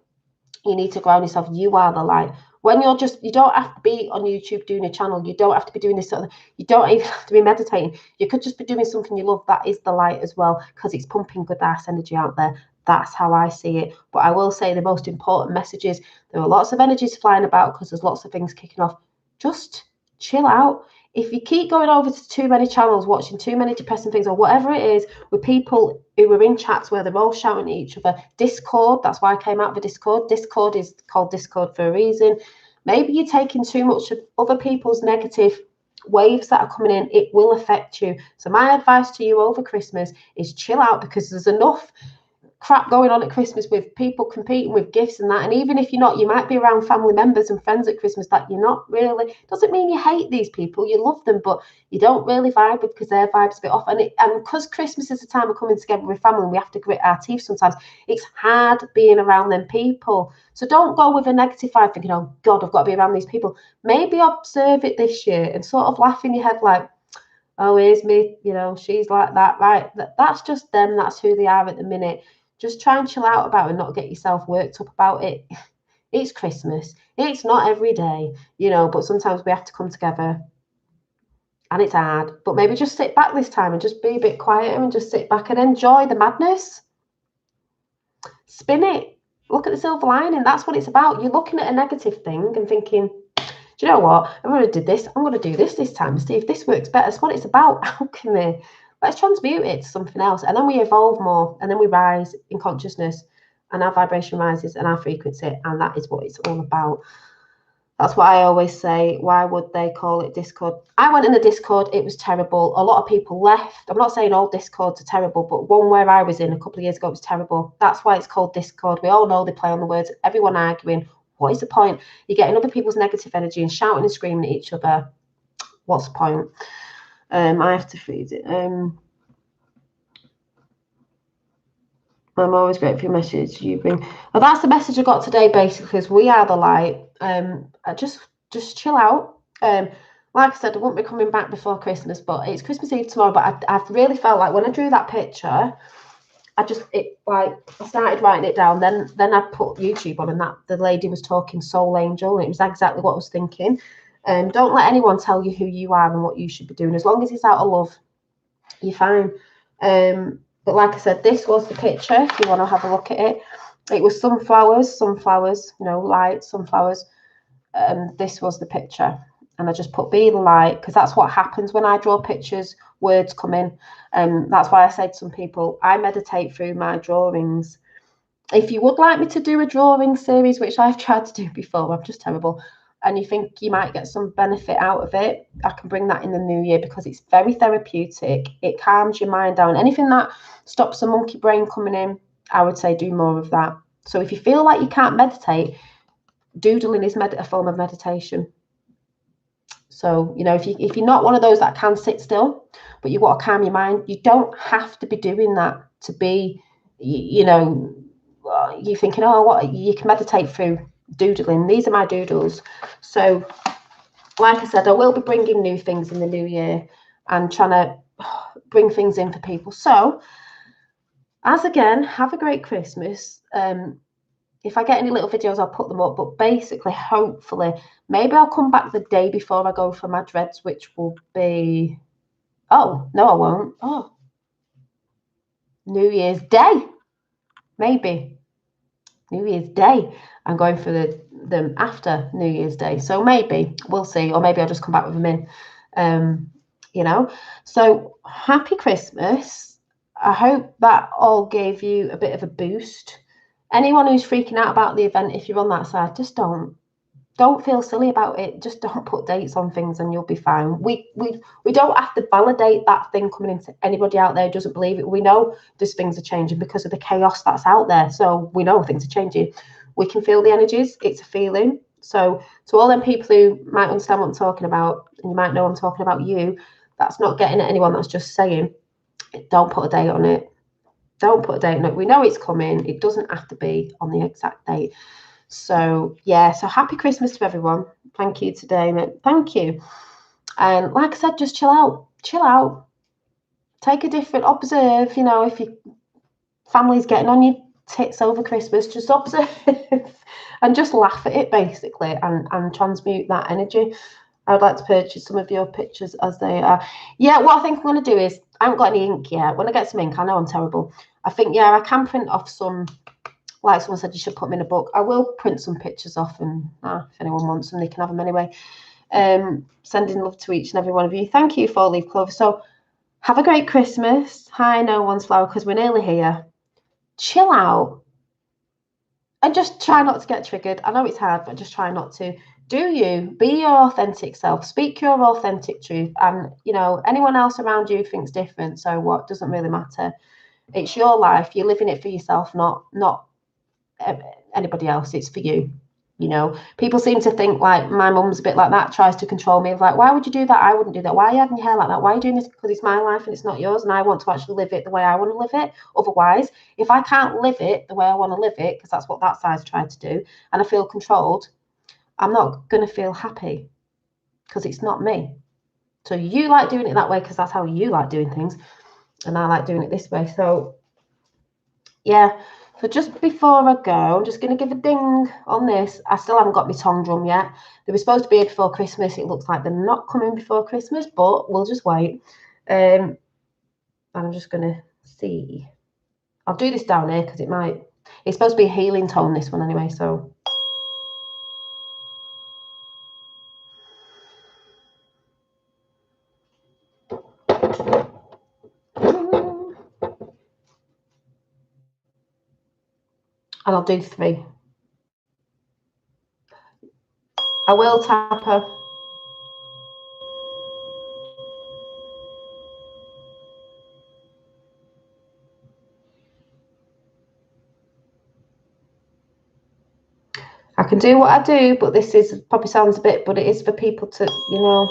You need to ground yourself. You are the light. When you don't have to be on YouTube doing a channel. You don't have to be doing this sort of, you don't even have to be meditating. You could just be doing something you love. That is the light as well, because it's pumping good ass energy out there. That's how I see it. But I will say the most important message is there are lots of energies flying about because there's lots of things kicking off. Just chill out. If you keep going over to too many channels, watching too many depressing things or whatever it is, with people who are in chats where they're all shouting at each other, Discord, that's why I came out of Discord. Discord is called Discord for a reason. Maybe you're taking too much of other people's negative waves that are coming in. It will affect you. So my advice to you over Christmas is chill out, because there's enough crap going on at Christmas with people competing with gifts and that. And even if you're not, you might be around family members and friends at Christmas that you're not really, doesn't mean you hate these people, you love them, but you don't really vibe with because their vibe's a bit off. And because Christmas is a time of coming together with family and we have to grit our teeth sometimes, it's hard being around them people. So don't go with a negative vibe thinking, oh God, I've got to be around these people. Maybe observe it this year and sort of laugh in your head like, oh, here's me, you know, she's like that, right? That's just them, that's who they are at the minute. Just try and chill out about it and not get yourself worked up about it. It's Christmas. It's not every day, you know, but sometimes we have to come together and it's hard. But maybe just sit back this time and just be a bit quieter and just sit back and enjoy the madness. Spin it. Look at the silver lining. That's what it's about. You're looking at a negative thing and thinking, do you know what? I've already did this. I'm going to do this time. See if this works better. It's what it's about. Alchemy. Let's transmute it to something else. And then we evolve more. And then we rise in consciousness. And our vibration rises and our frequency. And that is what it's all about. That's what I always say. Why would they call it Discord? I went in the Discord. It was terrible. A lot of people left. I'm not saying all Discords are terrible, but one where I was in a couple of years ago was terrible. That's why it's called Discord. We all know they play on the words. Everyone arguing. What is the point? You're getting other people's negative energy and shouting and screaming at each other. What's the point? I have to freeze it. I'm always grateful for your message you bring. Well, that's the message I got today, basically, is we are the light. Just chill out. Like I said, I won't be coming back before Christmas, but it's Christmas Eve tomorrow. But I've really felt like when I drew that picture, I started writing it down. Then I put YouTube on, and that the lady was talking Soul Angel, and it was exactly what I was thinking. Don't let anyone tell you who you are and what you should be doing. As long as it's out of love, you're fine. But like I said, this was the picture. If you want to have a look at it, it was sunflowers, you know, light sunflowers. This was the picture, and I just put be the light because that's what happens when I draw pictures. Words come in, and that's why I say to some people, I meditate through my drawings. If you would like me to do a drawing series, which I've tried to do before, I'm just terrible, and you think you might get some benefit out of it, I can bring that in the new year because it's very therapeutic. It calms your mind down. Anything that stops the monkey brain coming in, I would say do more of that. So if you feel like you can't meditate, doodling is a form of meditation. So, you know, if you're not one of those that can sit still, but you want to calm your mind, you don't have to be doing that to be, you know, you're thinking, oh, what, you can meditate through doodling. These are my doodles. So like I said, I will be bringing new things in the new year and trying to bring things in for people. So as again, have a great Christmas. If I get any little videos, I'll put them up, but basically, hopefully, maybe I'll come back the day before I go for my dreads, which will be, oh no, I won't. Oh, New Year's Day, maybe New Year's Day. I'm going for them after New Year's Day, so maybe we'll see, or maybe I'll just come back with them in. You know, so happy Christmas. I hope that all gave you a bit of a boost. Anyone who's freaking out about the event, if you're on that side, just don't feel silly about it. Just don't put dates on things and you'll be fine. We don't have to validate that thing coming into anybody out there who doesn't believe it. We know these things are changing because of the chaos that's out there. So we know things are changing. We can feel the energies. It's a feeling. So to all them people who might understand what I'm talking about, and you might know I'm talking about you, that's not getting at anyone, that's just saying, don't put a date on it. Don't put a date on it. We know it's coming. It doesn't have to be on the exact date. So, yeah. So, happy Christmas to everyone. Thank you today, mate. Thank you. And like I said, just chill out. Chill out. Take a different, observe, you know, if your family's getting on your tits over Christmas, just observe and just laugh at it, basically, and transmute that energy. I would like to purchase some of your pictures as they are. Yeah, what I think I'm going to do is, I haven't got any ink yet. When I get some ink, I know I'm terrible. I think, yeah, I can print off some, like someone said, you should put them in a book. I will print some pictures off, and if anyone wants them, they can have them anyway. Sending love to each and every one of you. Thank you for Leaf Clover. So have a great Christmas. Hi, No One's Flower, because we're nearly here. Chill out. And just try not to get triggered. I know it's hard, but just try not to. Do you. Be your authentic self. Speak your authentic truth. And, you know, anyone else around you thinks different. So what? Doesn't really matter. It's your life. You're living it for yourself, not anybody else. It's for you. You know, people seem to think like my mum's a bit like that, tries to control me. Like, why would you do that? I wouldn't do that. Why are you having your hair like that? Why are you doing this? Because it's my life and it's not yours, and I want to actually live it the way I want to live it. Otherwise, if I can't live it the way I want to live it, because that's what that side's tried to do, and I feel controlled, I'm not going to feel happy because it's not me. So you like doing it that way because that's how you like doing things, and I like doing it this way. So yeah. So just before I go, I'm just going to give a ding on this. I still haven't got my tong drum yet. They were supposed to be here before Christmas. It looks like they're not coming before Christmas, but we'll just wait. And I'm just going to see. I'll do this down here because it's supposed to be a healing tone, this one anyway, so. And I'll do 3. I will tap her. I can do what I do, but this is probably sounds a bit, but it is for people to, you know.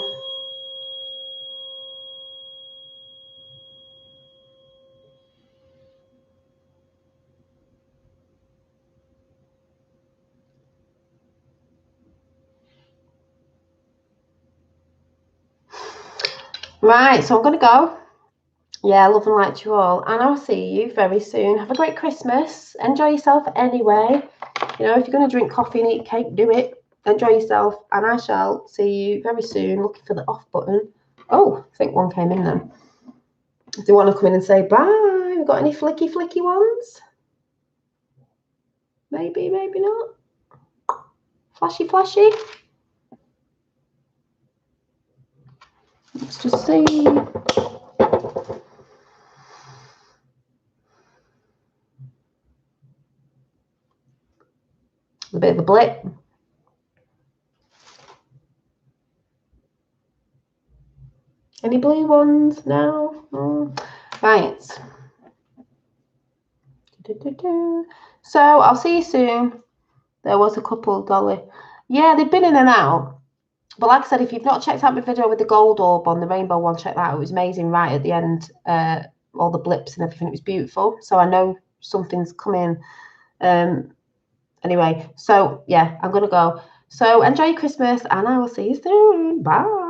Right, so I'm going to go. Yeah, love and light to you all. And I'll see you very soon. Have a great Christmas. Enjoy yourself anyway. You know, if you're going to drink coffee and eat cake, do it. Enjoy yourself. And I shall see you very soon. Looking for the off button. Oh, I think one came in then. Do you want to come in and say bye? Have got any flicky ones? Maybe, maybe not. Flashy. Let's just see. A bit of a blip. Any blue ones? No? Right. So I'll see you soon. There was a couple, Dolly. Yeah, they've been in and out. But like I said, if you've not checked out my video with the gold orb on the rainbow one, check that out. It was amazing right at the end. All the blips and everything. It was beautiful. So I know something's coming. Anyway, so yeah, I'm going to go. So enjoy your Christmas and I will see you soon. Bye.